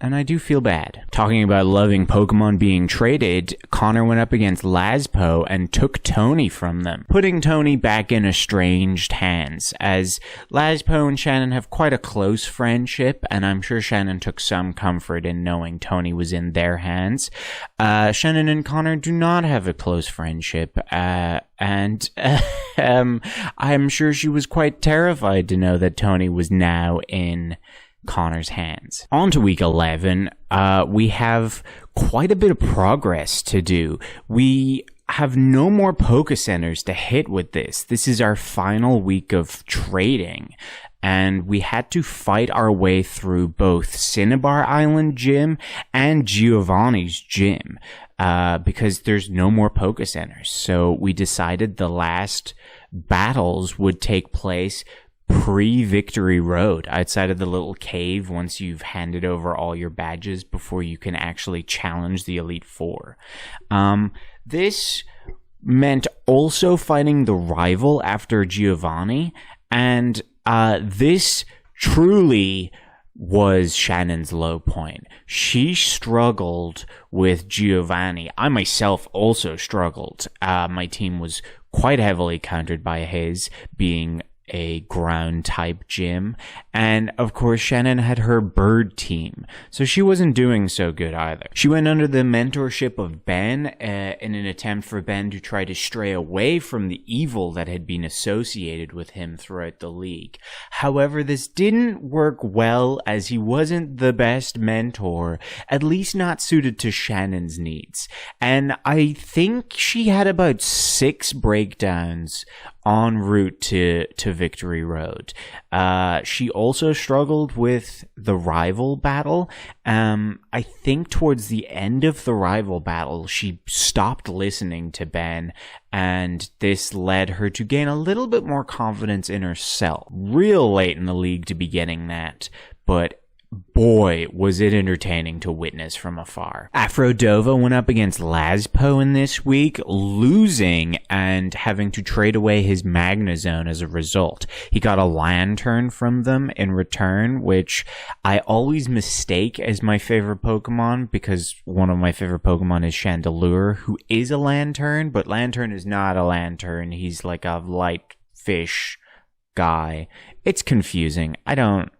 And I do feel bad. Talking about loving Pokemon being traded, Connor went up against Lazpo and took Tony from them, putting Tony back in estranged hands, as Lazpo and Shannon have quite a close friendship, and I'm sure Shannon took some comfort in knowing Tony was in their hands. Shannon and Connor do not have a close friendship, and I'm sure she was quite terrified to know that Tony was now in Connor's hands. On to week 11, we have quite a bit of progress to do. We have no more Poke Centers to hit with this. This is our final week of trading, and we had to fight our way through both Cinnabar Island Gym and Giovanni's Gym, because there's no more Poke Centers. So we decided the last battles would take place pre-Victory Road, outside of the little cave once you've handed over all your badges before you can actually challenge the Elite Four. This meant also fighting the rival after Giovanni, and this truly was Shannon's low point. She struggled with Giovanni. I myself also struggled. My team was quite heavily countered by his, being a ground type gym, and of course Shannon had her bird team, so she wasn't doing so good either. She went under the mentorship of Ben in an attempt for Ben to try to stray away from the evil that had been associated with him throughout the league. However, this didn't work well, as he wasn't the best mentor, at least not suited to Shannon's needs, and I think she had about 6 breakdowns en route to Victory Road. She also struggled with the rival battle. I think towards the end of the rival battle, she stopped listening to Ben, and this led her to gain a little bit more confidence in herself. Real late in the league to be getting that, but boy, was it entertaining to witness from afar. Afrodova went up against Lazpo in this week, losing and having to trade away his Magnezone as a result. He got a Lantern from them in return, which I always mistake as my favorite Pokemon, because one of my favorite Pokemon is Chandelure, who is a Lantern, but Lantern is not a Lantern. He's like a light fish guy. It's confusing. I don't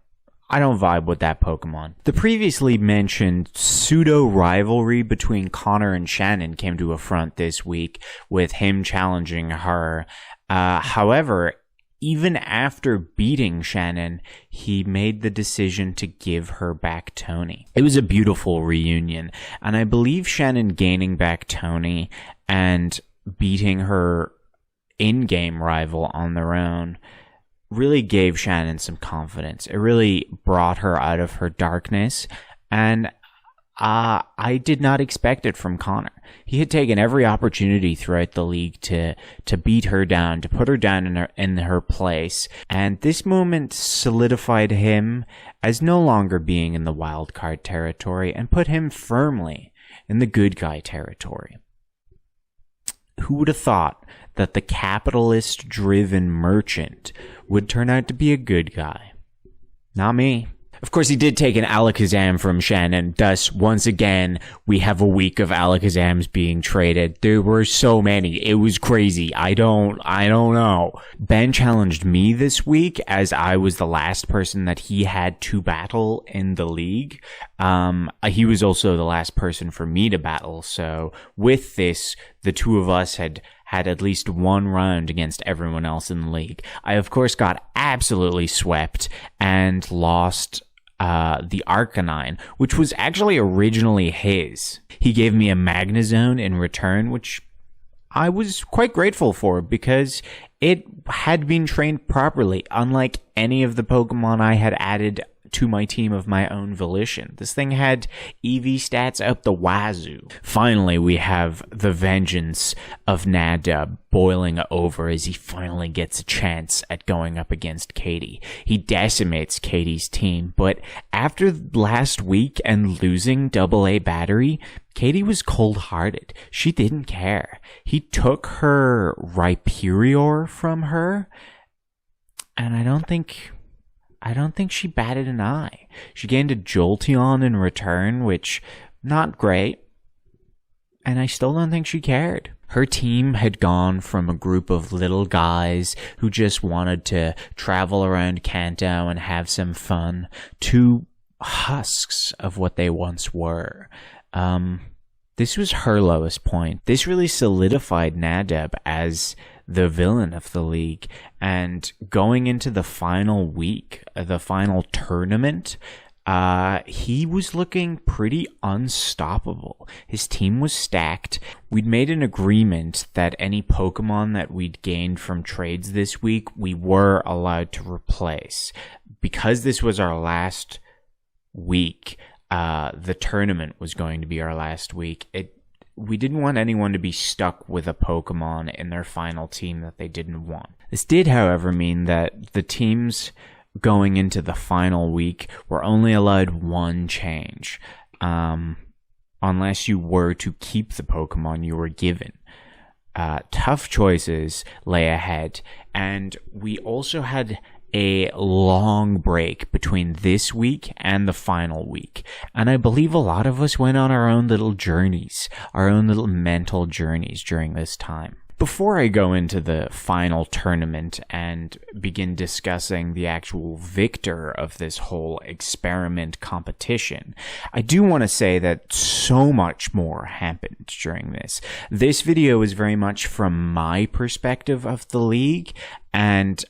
vibe with that Pokemon. The previously mentioned pseudo-rivalry between Connor and Shannon came to a front this week, with him challenging her. However, even after beating Shannon, he made the decision to give her back Tony. It was a beautiful reunion, and I believe Shannon gaining back Tony and beating her in-game rival on their own really gave Shannon some confidence. It really brought her out of her darkness, and I did not expect it from Connor. He had taken every opportunity throughout the league to beat her down, to put her down in her place, and this moment solidified him as no longer being in the wild card territory and put him firmly in the good guy territory. Who would have thought that the capitalist-driven merchant would turn out to be a good guy? Not me. Of course, he did take an Alakazam from Shannon, thus, once again, we have a week of Alakazams being traded. There were so many. It was crazy. I don't know. Ben challenged me this week, as I was the last person that he had to battle in the league. He was also the last person for me to battle, so with this, the two of us had at least one round against everyone else in the league. I, of course, got absolutely swept and lost the Arcanine, which was actually originally his. He gave me a Magnezone in return, which I was quite grateful for, because it had been trained properly, unlike any of the Pokemon I had added to my team of my own volition. This thing had EV stats up the wazoo. Finally, we have the vengeance of Nadab boiling over as he finally gets a chance at going up against Katie. He decimates Katie's team, but after last week and losing AA battery, Katie was cold-hearted. She didn't care. He took her Rhyperior from her, and I don't think she batted an eye. She gained a Jolteon in return, which, not great. And I still don't think she cared. Her team had gone from a group of little guys who just wanted to travel around Kanto and have some fun to husks of what they once were. This was her lowest point. This really solidified Nadab as the villain of the league, and going into the final week, the final tournament, he was looking pretty unstoppable. His team was stacked. We'd made an agreement that any Pokemon that we'd gained from trades this week, we were allowed to replace. Because this was our last week, the tournament was going to be our last week, we didn't want anyone to be stuck with a Pokemon in their final team that they didn't want. This did, however, mean that the teams going into the final week were only allowed one change, unless you were to keep the Pokemon you were given. Tough choices lay ahead, and we also had a long break between this week and the final week. And I believe a lot of us went on our own little journeys, our own little mental journeys during this time. Before I go into the final tournament and begin discussing the actual victor of this whole experiment competition, I do want to say that so much more happened during this. This video is very much from my perspective of the league, and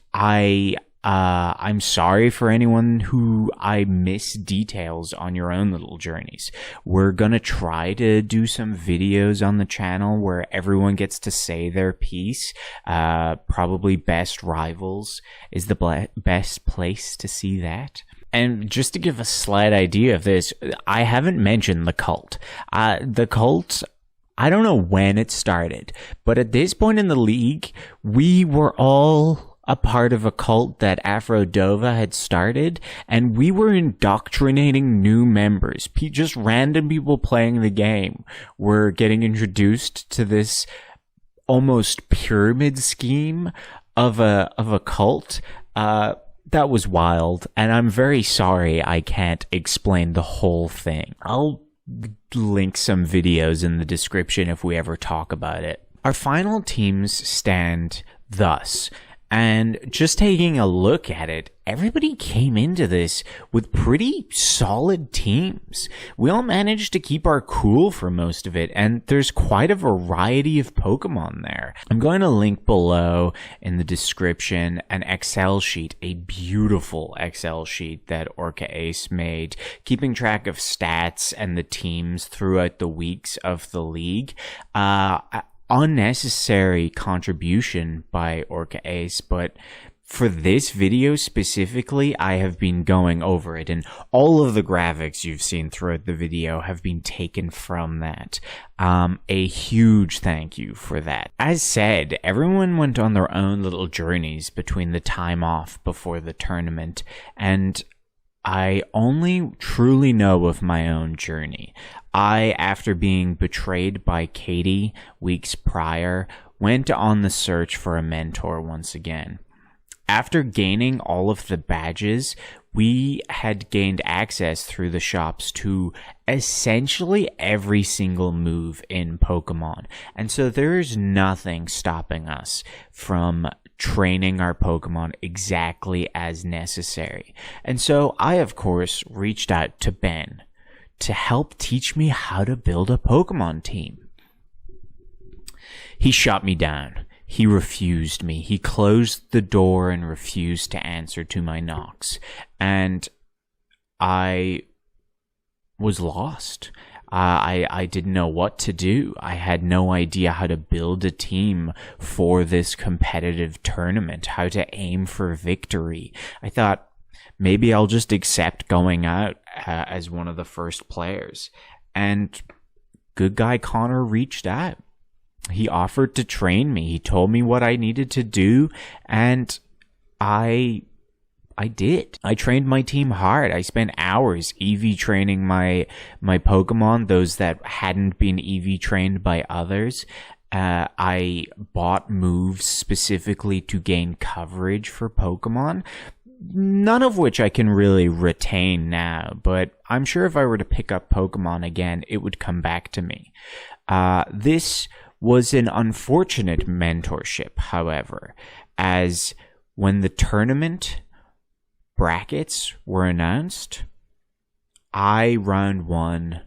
I'm sorry for anyone who I miss details on your own little journeys. We're gonna try to do some videos on the channel where everyone gets to say their piece. Probably Best Rivals is the best place to see that. And just to give a slight idea of this, I haven't mentioned the cult. The cult, I don't know when it started, but at this point in the league, we were all a part of a cult that Afrodova had started, and we were indoctrinating new members. Just random people playing the game were getting introduced to this almost pyramid scheme of a cult. That was wild, and I'm very sorry I can't explain the whole thing. I'll link some videos in the description if we ever talk about it. Our final teams stand thus. And just taking a look at it, everybody came into this with pretty solid teams. We all managed to keep our cool for most of it, and there's quite a variety of Pokemon there. I'm going to link below in the description an Excel sheet, a beautiful Excel sheet that Orca Ace made, keeping track of stats and the teams throughout the weeks of the league. Unnecessary contribution by Orca Ace, but for this video specifically, I have been going over it, and all of the graphics you've seen throughout the video have been taken from that. A huge thank you for that. As said, everyone went on their own little journeys between the time off before the tournament, and I only truly know of my own journey. I, after being betrayed by Katie weeks prior, went on the search for a mentor once again. After gaining all of the badges, we had gained access through the shops to essentially every single move in Pokemon. And so there is nothing stopping us from training our Pokemon exactly as necessary. And so I, of course, reached out to Ben to help teach me how to build a Pokemon team. He shot me down. He refused me. He closed the door and refused to answer to my knocks. And I was lost. I didn't know what to do. I had no idea how to build a team for this competitive tournament, how to aim for victory. I thought, maybe I'll just accept going out as one of the first players. And good guy Connor reached out. He offered to train me. He told me what I needed to do, and I did. I trained my team hard. I spent hours EV training my Pokemon, those that hadn't been EV trained by others. I bought moves specifically to gain coverage for Pokemon, none of which I can really retain now, but I'm sure if I were to pick up Pokemon again, it would come back to me. This was an unfortunate mentorship, however, as when the tournament brackets were announced, round one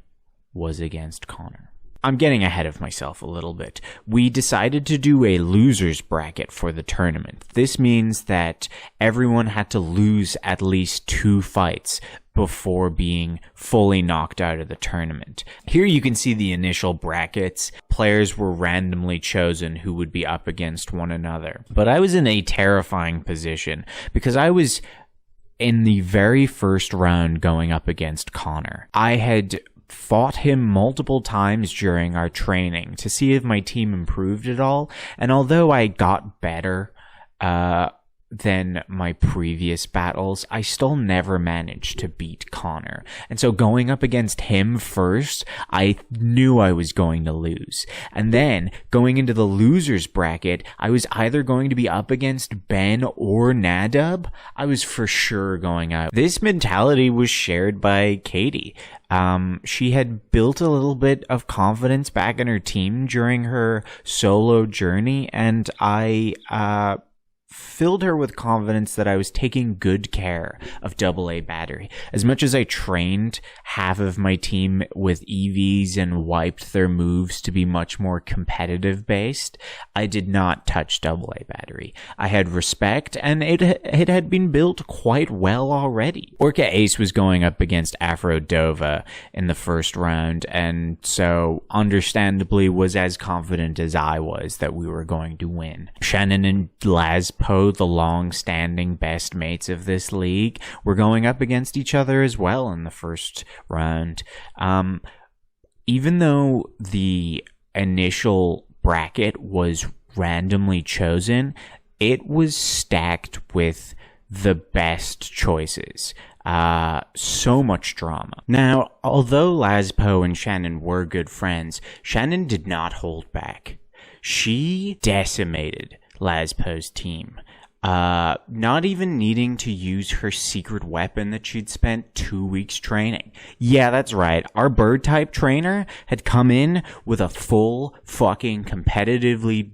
was against Connor. I'm getting ahead of myself a little bit. We decided to do a loser's bracket for the tournament. This means that everyone had to lose at least 2 fights before being fully knocked out of the tournament. Here you can see the initial brackets. Players were randomly chosen who would be up against one another. But I was in a terrifying position because I was in the very first round going up against Connor. I had fought him multiple times during our training to see if my team improved at all. And although I got better, than my previous battles, I still never managed to beat Connor. And so going up against him first, I knew I was going to lose. And then going into the losers bracket, I was either going to be up against Ben or Nadab. I was for sure going out. This mentality was shared by Katie. She had built a little bit of confidence back in her team during her solo journey, and I, filled her with confidence that I was taking good care of AA Battery. As much as I trained half of my team with EVs and wiped their moves to be much more competitive based, I did not touch AA Battery. I had respect, and it had been built quite well already. Orca Ace was going up against Afro Dova in the first round, and so understandably was as confident as I was that we were going to win. Shannon and Lazpo, the long-standing best mates of this league, were going up against each other as well in the first round. Even though the initial bracket was randomly chosen, it was stacked with the best choices. So much drama. Now, although Lazpo and Shannon were good friends, Shannon did not hold back. She decimated Lazpo's team, not even needing to use her secret weapon that she'd spent 2 weeks training. Yeah, that's right. Our bird type trainer had come in with a full fucking competitively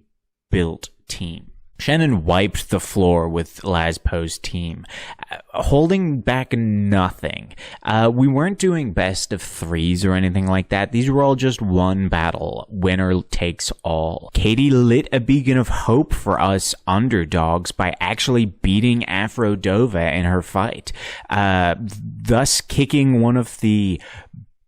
built team. Shannon wiped the floor with Lazpo's team, holding back nothing. We weren't doing best of threes or anything like that. These were all just one battle. Winner takes all. Katie lit a beacon of hope for us underdogs by actually beating Afro Dova in her fight, thus kicking one of the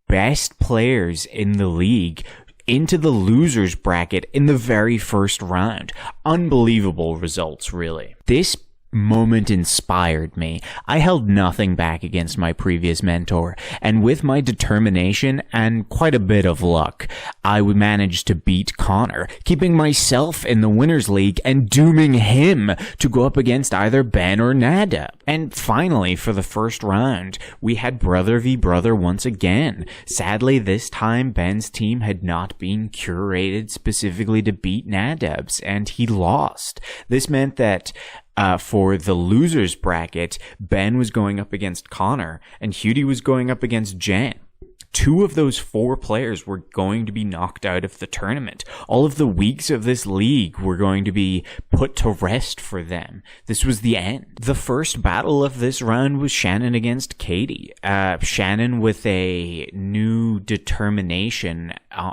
best players in the league into the losers bracket in the very first round. Unbelievable results, really. This moment inspired me. I held nothing back against my previous mentor, and with my determination and quite a bit of luck, I would manage to beat Connor, keeping myself in the winners league and dooming him to go up against either Ben or Nadab. And finally, for the first round, we had brother v brother once again. Sadly, this time Ben's team had not been curated specifically to beat Nadab's, and he lost. This meant that for the losers bracket, Ben was going up against Connor, and Hudie was going up against Jen. 2 of those 4 players were going to be knocked out of the tournament. All of the weeks of this league were going to be put to rest for them. This was the end. The first battle of this round was Shannon against Katie. Shannon with a new determination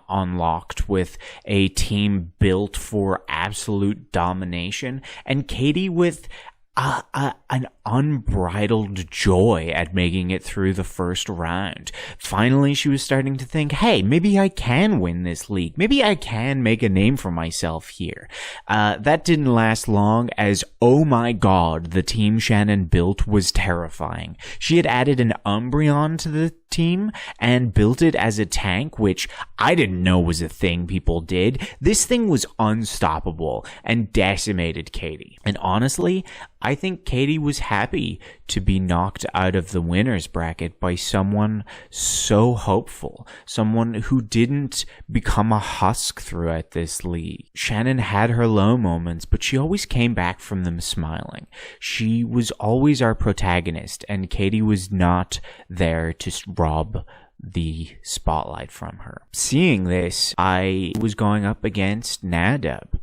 unlocked, with a team built for absolute domination, and Katie with an unbridled joy at making it through the first round. Finally, she was starting to think, hey, maybe I can win this league. Maybe I can make a name for myself here. That didn't last long, as, oh my god, the team Shannon built was terrifying. She had added an Umbreon to the team and built it as a tank, which I didn't know was a thing people did. This thing was unstoppable and decimated Katie. And honestly, I think Katie was happy to be knocked out of the winners bracket by someone so hopeful, someone who didn't become a husk throughout this league. Shannon had her low moments, but she always came back from them smiling. She was always our protagonist, and Katie was not there to rob the spotlight from her. Seeing this, I was going up against Nadab.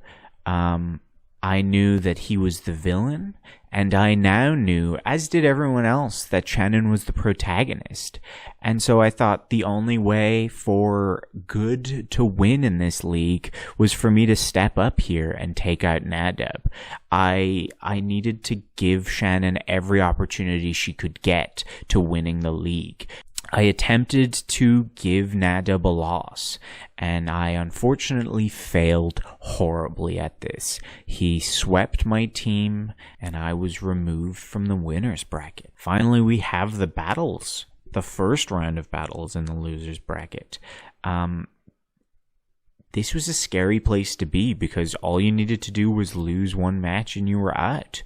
I knew that he was the villain, and I now knew, as did everyone else, that Shannon was the protagonist. And so I thought the only way for good to win in this league was for me to step up here and take out Nadab. I needed to give Shannon every opportunity she could get to winning the league. I attempted to give Nadab a loss, and I unfortunately failed horribly at this. He swept my team, and I was removed from the winners bracket. Finally, we have the battles. the first round of battles in the losers bracket. This was a scary place to be because all you needed to do was lose one match and you were out.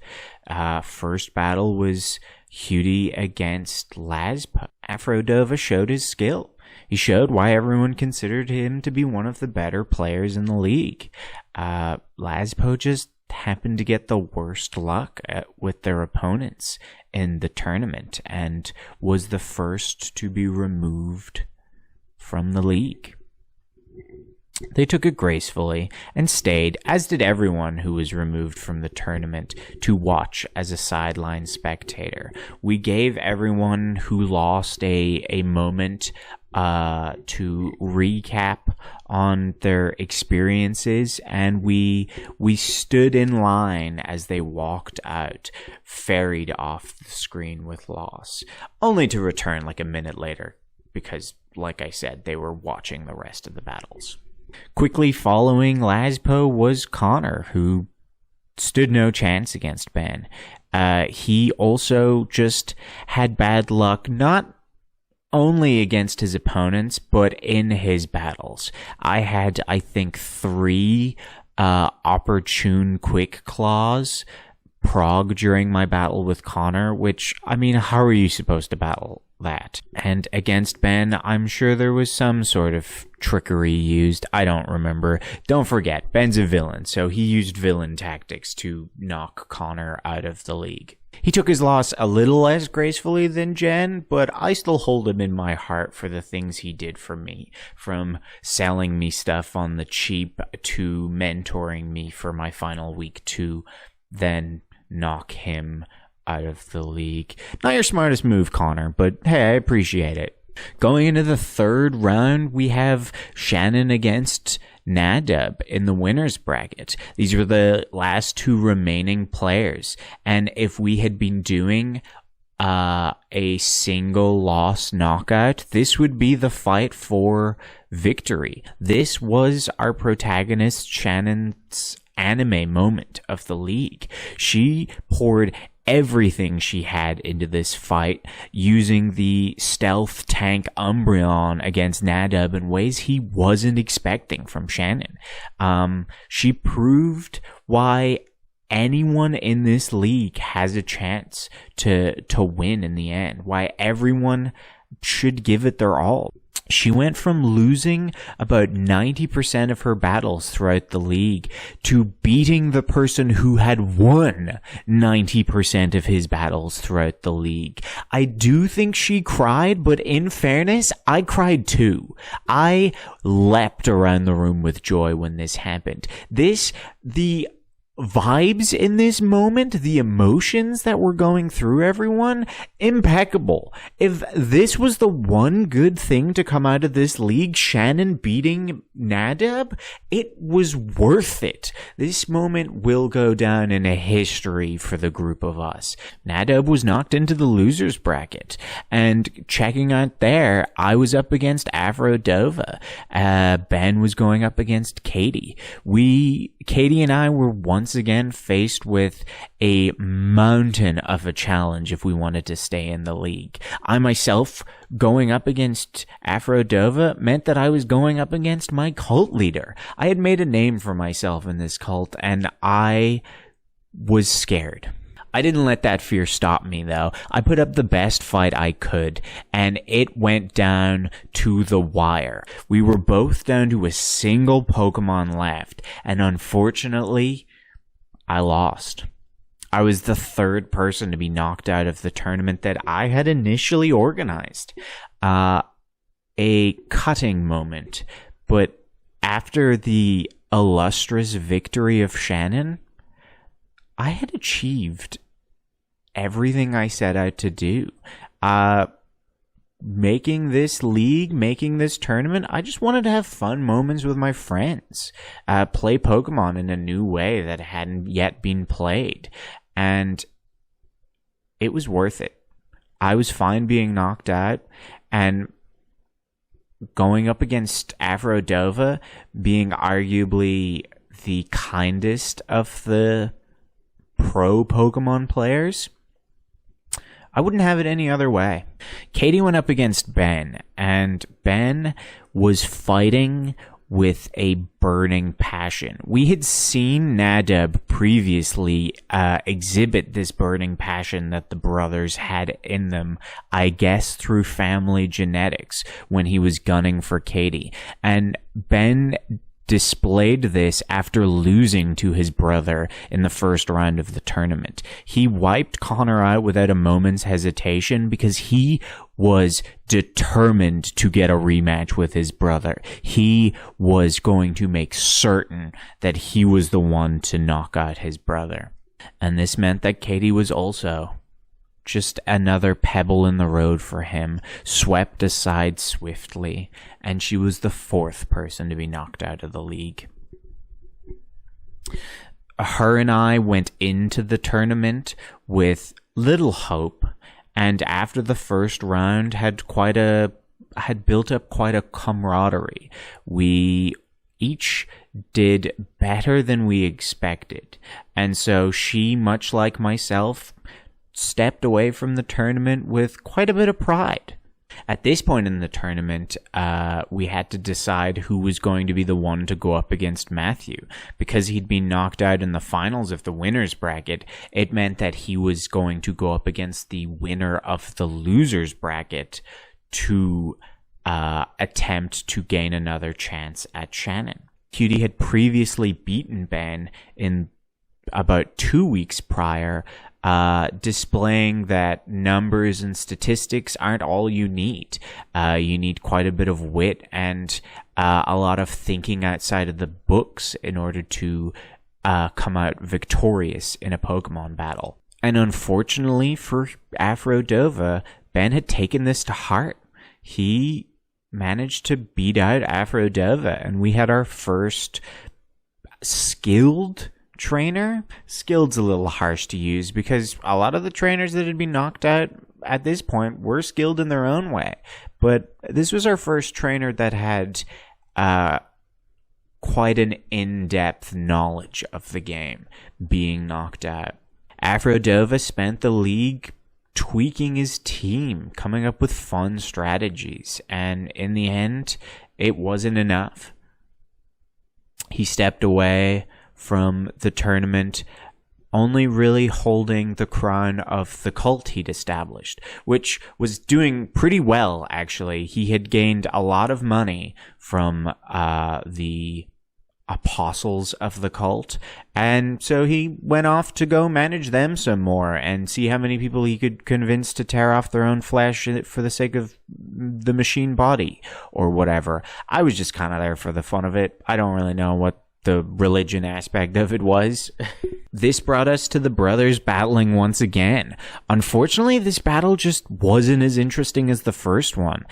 First battle was Hudi against Lazpo. Afrodova showed his skill. He showed why everyone considered him to be one of the better players in the league. Lazpo just happened to get the worst luck with their opponents in the tournament and was the first to be removed from the league. They took it gracefully and stayed, as did everyone who was removed from the tournament, to watch as a sideline spectator. We gave everyone who lost a moment to recap on their experiences, and we stood in line as they walked out, ferried off the screen with loss, only to return like a minute later because, like I said, they were watching the rest of the battles. Quickly following Lazpo was Connor, who stood no chance against Ben. He also just had bad luck, not only against his opponents, but in his battles. I had, I think, 3 opportune quick claws prog during my battle with Connor, which, I mean, how are you supposed to battle that? And against Ben, I'm sure there was some sort of trickery used. I don't remember. Don't forget, Ben's a villain, so he used villain tactics to knock Connor out of the league. He took his loss a little less gracefully than Jen, but I still hold him in my heart for the things he did for me, from selling me stuff on the cheap to mentoring me for my final week to then knock him out of the league. Not your smartest move, Connor, but hey, I appreciate it. Going into the third round, we have Shannon against Nadab in the winner's bracket. These are the last 2 remaining players, and if we had been doing a single loss knockout, this would be the fight for victory. This was our protagonist Shannon's anime moment of the league. She poured everything she had into this fight, using the stealth tank Umbreon against Nadab in ways he wasn't expecting from Shannon. She proved why anyone in this league has a chance to win in the end, why everyone should give it their all. She went from losing about 90% of her battles throughout the league to beating the person who had won 90% of his battles throughout the league. I do think she cried, but in fairness, I cried too. I leapt around the room with joy when this happened. The vibes in this moment, the emotions that were going through everyone, impeccable. If this was the one good thing to come out of this league, Shannon beating Nadab, it was worth it. This moment will go down in a history for the group of us. Nadab was knocked into the losers bracket, and checking out there, I was up against Afrodova. Ben was going up against Katie. Katie and I were once again faced with a mountain of a challenge if we wanted to stay in the league. I myself going up against Afrodova meant that I was going up against my cult leader. I had made a name for myself in this cult, and I was scared. I didn't let that fear stop me, though. I put up the best fight I could, and it went down to the wire. We were both down to a single Pokemon left, and unfortunately, I lost. I was the 3rd person to be knocked out of the tournament that I had initially organized. A cutting moment, but after the illustrious victory of Shannon, I had achieved everything I set out to do. Making this league, making this tournament, I just wanted to have fun moments with my friends. Play Pokemon in a new way that hadn't yet been played. And it was worth it. I was fine being knocked out, and going up against Afrodova, being arguably the kindest of the pro Pokemon players, I wouldn't have it any other way. Katie went up against Ben, and Ben was fighting with a burning passion. We had seen Nadab previously exhibit this burning passion that the brothers had in them, I guess through family genetics, when he was gunning for Katie. And Ben displayed this after losing to his brother in the first round of the tournament. He wiped Connor out without a moment's hesitation because he was determined to get a rematch with his brother. He was going to make certain that he was the one to knock out his brother. And this meant that Katie was also just another pebble in the road for him, swept aside swiftly, and she was the fourth person to be knocked out of the league. Her and I went into the tournament with little hope, and after the first round had built up quite a camaraderie. We each did better than we expected, and so she, much like myself, stepped away from the tournament with quite a bit of pride. At this point in the tournament, we had to decide who was going to be the one to go up against Matthew. Because he'd been knocked out in the finals of the winner's bracket, it meant that he was going to go up against the winner of the loser's bracket to attempt to gain another chance at Shannon. Cutie had previously beaten Ben in about 2 weeks prior, displaying that numbers and statistics aren't all you need. You need quite a bit of wit and a lot of thinking outside of the books in order to come out victorious in a Pokemon battle. And unfortunately for Aphrodova, Ben had taken this to heart. He managed to beat out Aphrodova, and we had our first skilled trainer. Skilled's a little harsh to use because a lot of the trainers that had been knocked out at this point were skilled in their own way. But this was our first trainer that had quite an in-depth knowledge of the game being knocked out. Aphrodova spent the league tweaking his team, coming up with fun strategies, and in the end, it wasn't enough. He stepped away from the tournament, only really holding the crown of the cult he'd established, which was doing pretty well, actually. He had gained a lot of money from the apostles of the cult, and so he went off to go manage them some more and see how many people he could convince to tear off their own flesh for the sake of the machine body or whatever. I was just kind of there for the fun of it. I don't really know what the religion aspect of it was. This brought us to the brothers battling once again. Unfortunately, this battle just wasn't as interesting as the first one.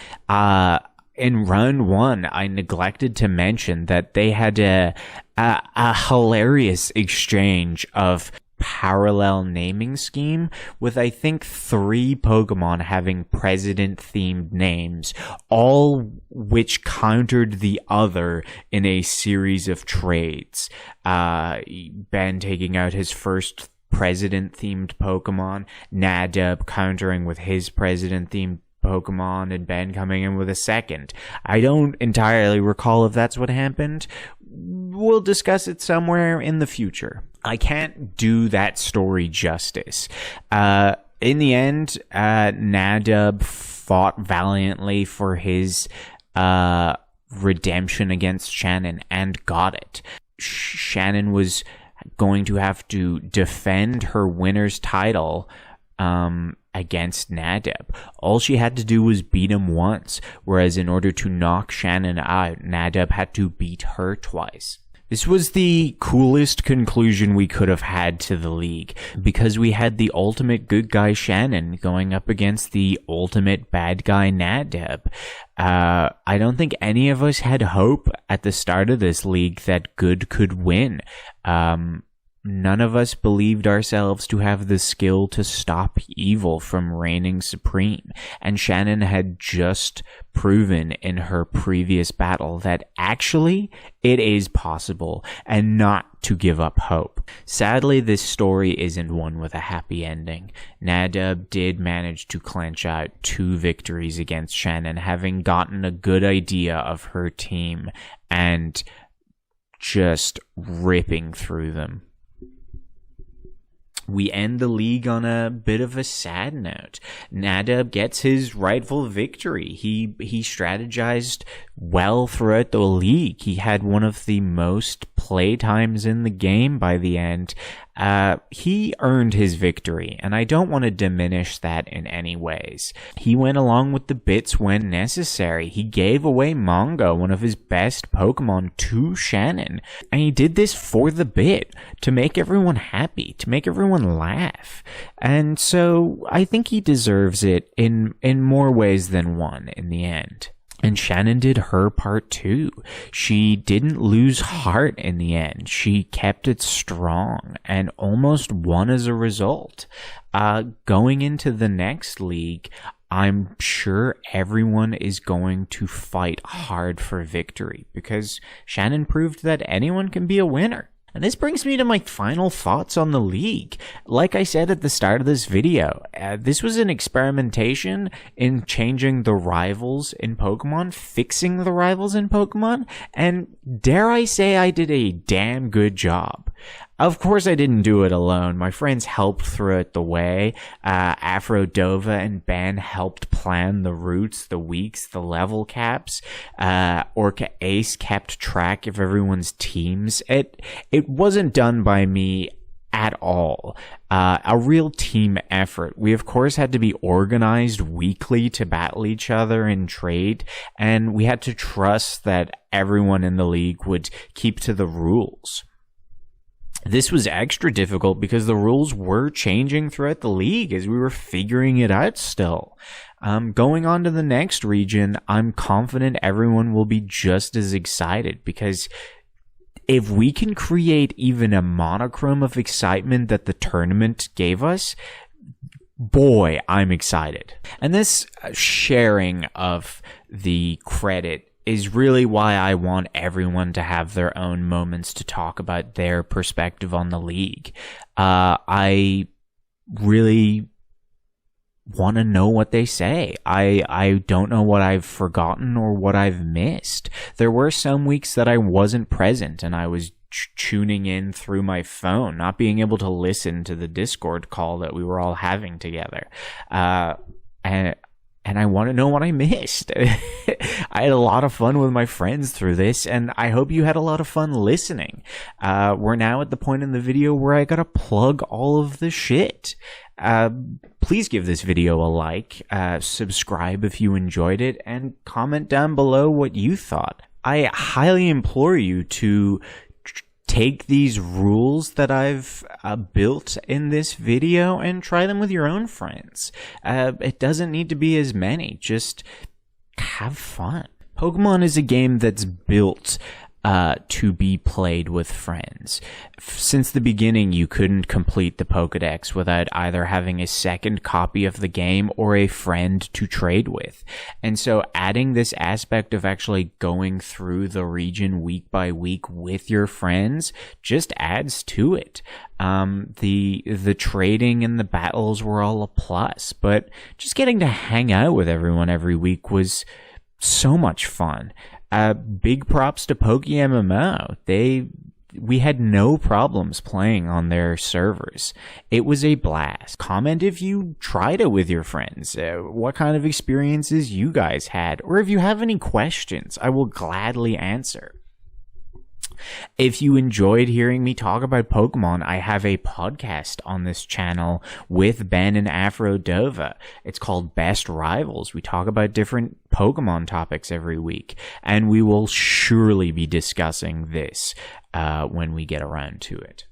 In round one, I neglected to mention that they had a hilarious exchange of parallel naming scheme with, I think, 3 Pokemon having president-themed names, all which countered the other in a series of trades. Ben taking out his first president-themed Pokemon, Nadab countering with his president-themed Pokemon, and Ben coming in with a second. I don't entirely recall if that's what happened. We'll discuss it somewhere in the future. I can't do that story justice. In the end, Nadab fought valiantly for his redemption against Shannon and got it. Shannon was going to have to defend her winner's title against Nadab. All she had to do was beat him once, whereas in order to knock Shannon out, Nadab had to beat her twice. This was the coolest conclusion we could have had to the league, because we had the ultimate good guy Shannon going up against the ultimate bad guy Nadab. I don't think any of us had hope at the start of this league that good could win. none of us believed ourselves to have the skill to stop evil from reigning supreme, and Shannon had just proven in her previous battle that actually it is possible and not to give up hope. Sadly, this story isn't one with a happy ending. Nadab did manage to clench out 2 victories against Shannon, having gotten a good idea of her team and just ripping through them. We end the league on a bit of a sad note. Nadab gets his rightful victory. He strategized well throughout the league. He had one of the most play times in the game by the end. He earned his victory, and I don't want to diminish that in any ways. He went along with the bits when necessary. He gave away Mongo, one of his best Pokemon, to Shannon, and he did this for the bit, to make everyone happy, to make everyone laugh. And so I think he deserves it in more ways than one in the end. And Shannon did her part too. She didn't lose heart in the end. She kept it strong and almost won as a result. Going into the next league, I'm sure everyone is going to fight hard for victory because Shannon proved that anyone can be a winner. And this brings me to my final thoughts on the league. Like I said at the start of this video, this was an experimentation in changing the rivals in Pokemon, fixing the rivals in Pokemon, and dare I say I did a damn good job. Of course I didn't do it alone. My friends helped through it the way. Aphrodova and Ben helped plan the routes, the weeks, the level caps. Orca Ace kept track of everyone's teams. It wasn't done by me at all. A real team effort. We of course had to be organized weekly to battle each other and trade, and we had to trust that everyone in the league would keep to the rules. This was extra difficult because the rules were changing throughout the league as we were figuring it out still. Going on to the next region, I'm confident everyone will be just as excited because if we can create even a monochrome of excitement that the tournament gave us, boy, I'm excited. And this sharing of the credit is really why I want everyone to have their own moments to talk about their perspective on the league. I really want to know what they say. I don't know what I've forgotten or what I've missed. There were some weeks that I wasn't present and I was tuning in through my phone, not being able to listen to the Discord call that we were all having together. And I want to know what I missed. I had a lot of fun with my friends through this, and I hope you had a lot of fun listening. We're now at the point in the video where I gotta plug all of the shit. Please give this video a like, subscribe if you enjoyed it, and comment down below what you thought. I highly implore you to take these rules that I've built in this video and try them with your own friends. It doesn't need to be as many, just have fun. Pokemon is a game that's built to be played with friends. Since the beginning, you couldn't complete the Pokedex without either having a second copy of the game or a friend to trade with. And so adding this aspect of actually going through the region week by week with your friends just adds to it. The trading and the battles were all a plus, but just getting to hang out with everyone every week was so much fun. Big props to PokeMMO. We had no problems playing on their servers. It was a blast. Comment if you tried it with your friends, what kind of experiences you guys had, or if you have any questions, I will gladly answer. If you enjoyed hearing me talk about Pokemon, I have a podcast on this channel with Ben and Aphrodova. It's called Best Rivals. We talk about different Pokemon topics every week, and we will surely be discussing this when we get around to it.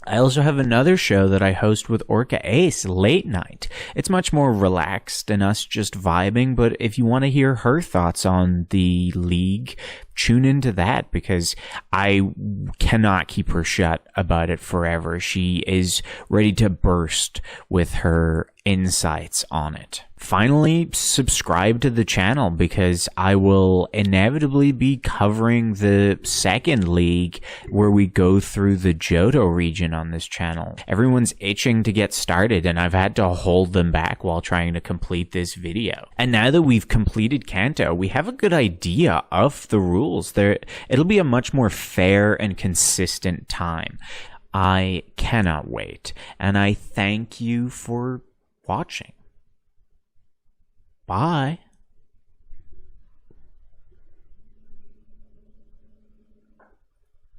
I also have another show that I host with Orca Ace, Late Night. It's much more relaxed and us just vibing, but if you want to hear her thoughts on the league, tune into that because I cannot keep her shut about it forever. She is ready to burst with her insights on it. Finally, subscribe to the channel because I will inevitably be covering the second league where we go through the Johto region on this channel. Everyone's itching to get started and I've had to hold them back while trying to complete this video. And now that we've completed Kanto, we have a good idea of the rules. It'll be a much more fair and consistent time. I cannot wait. And I thank you for watching. Bye.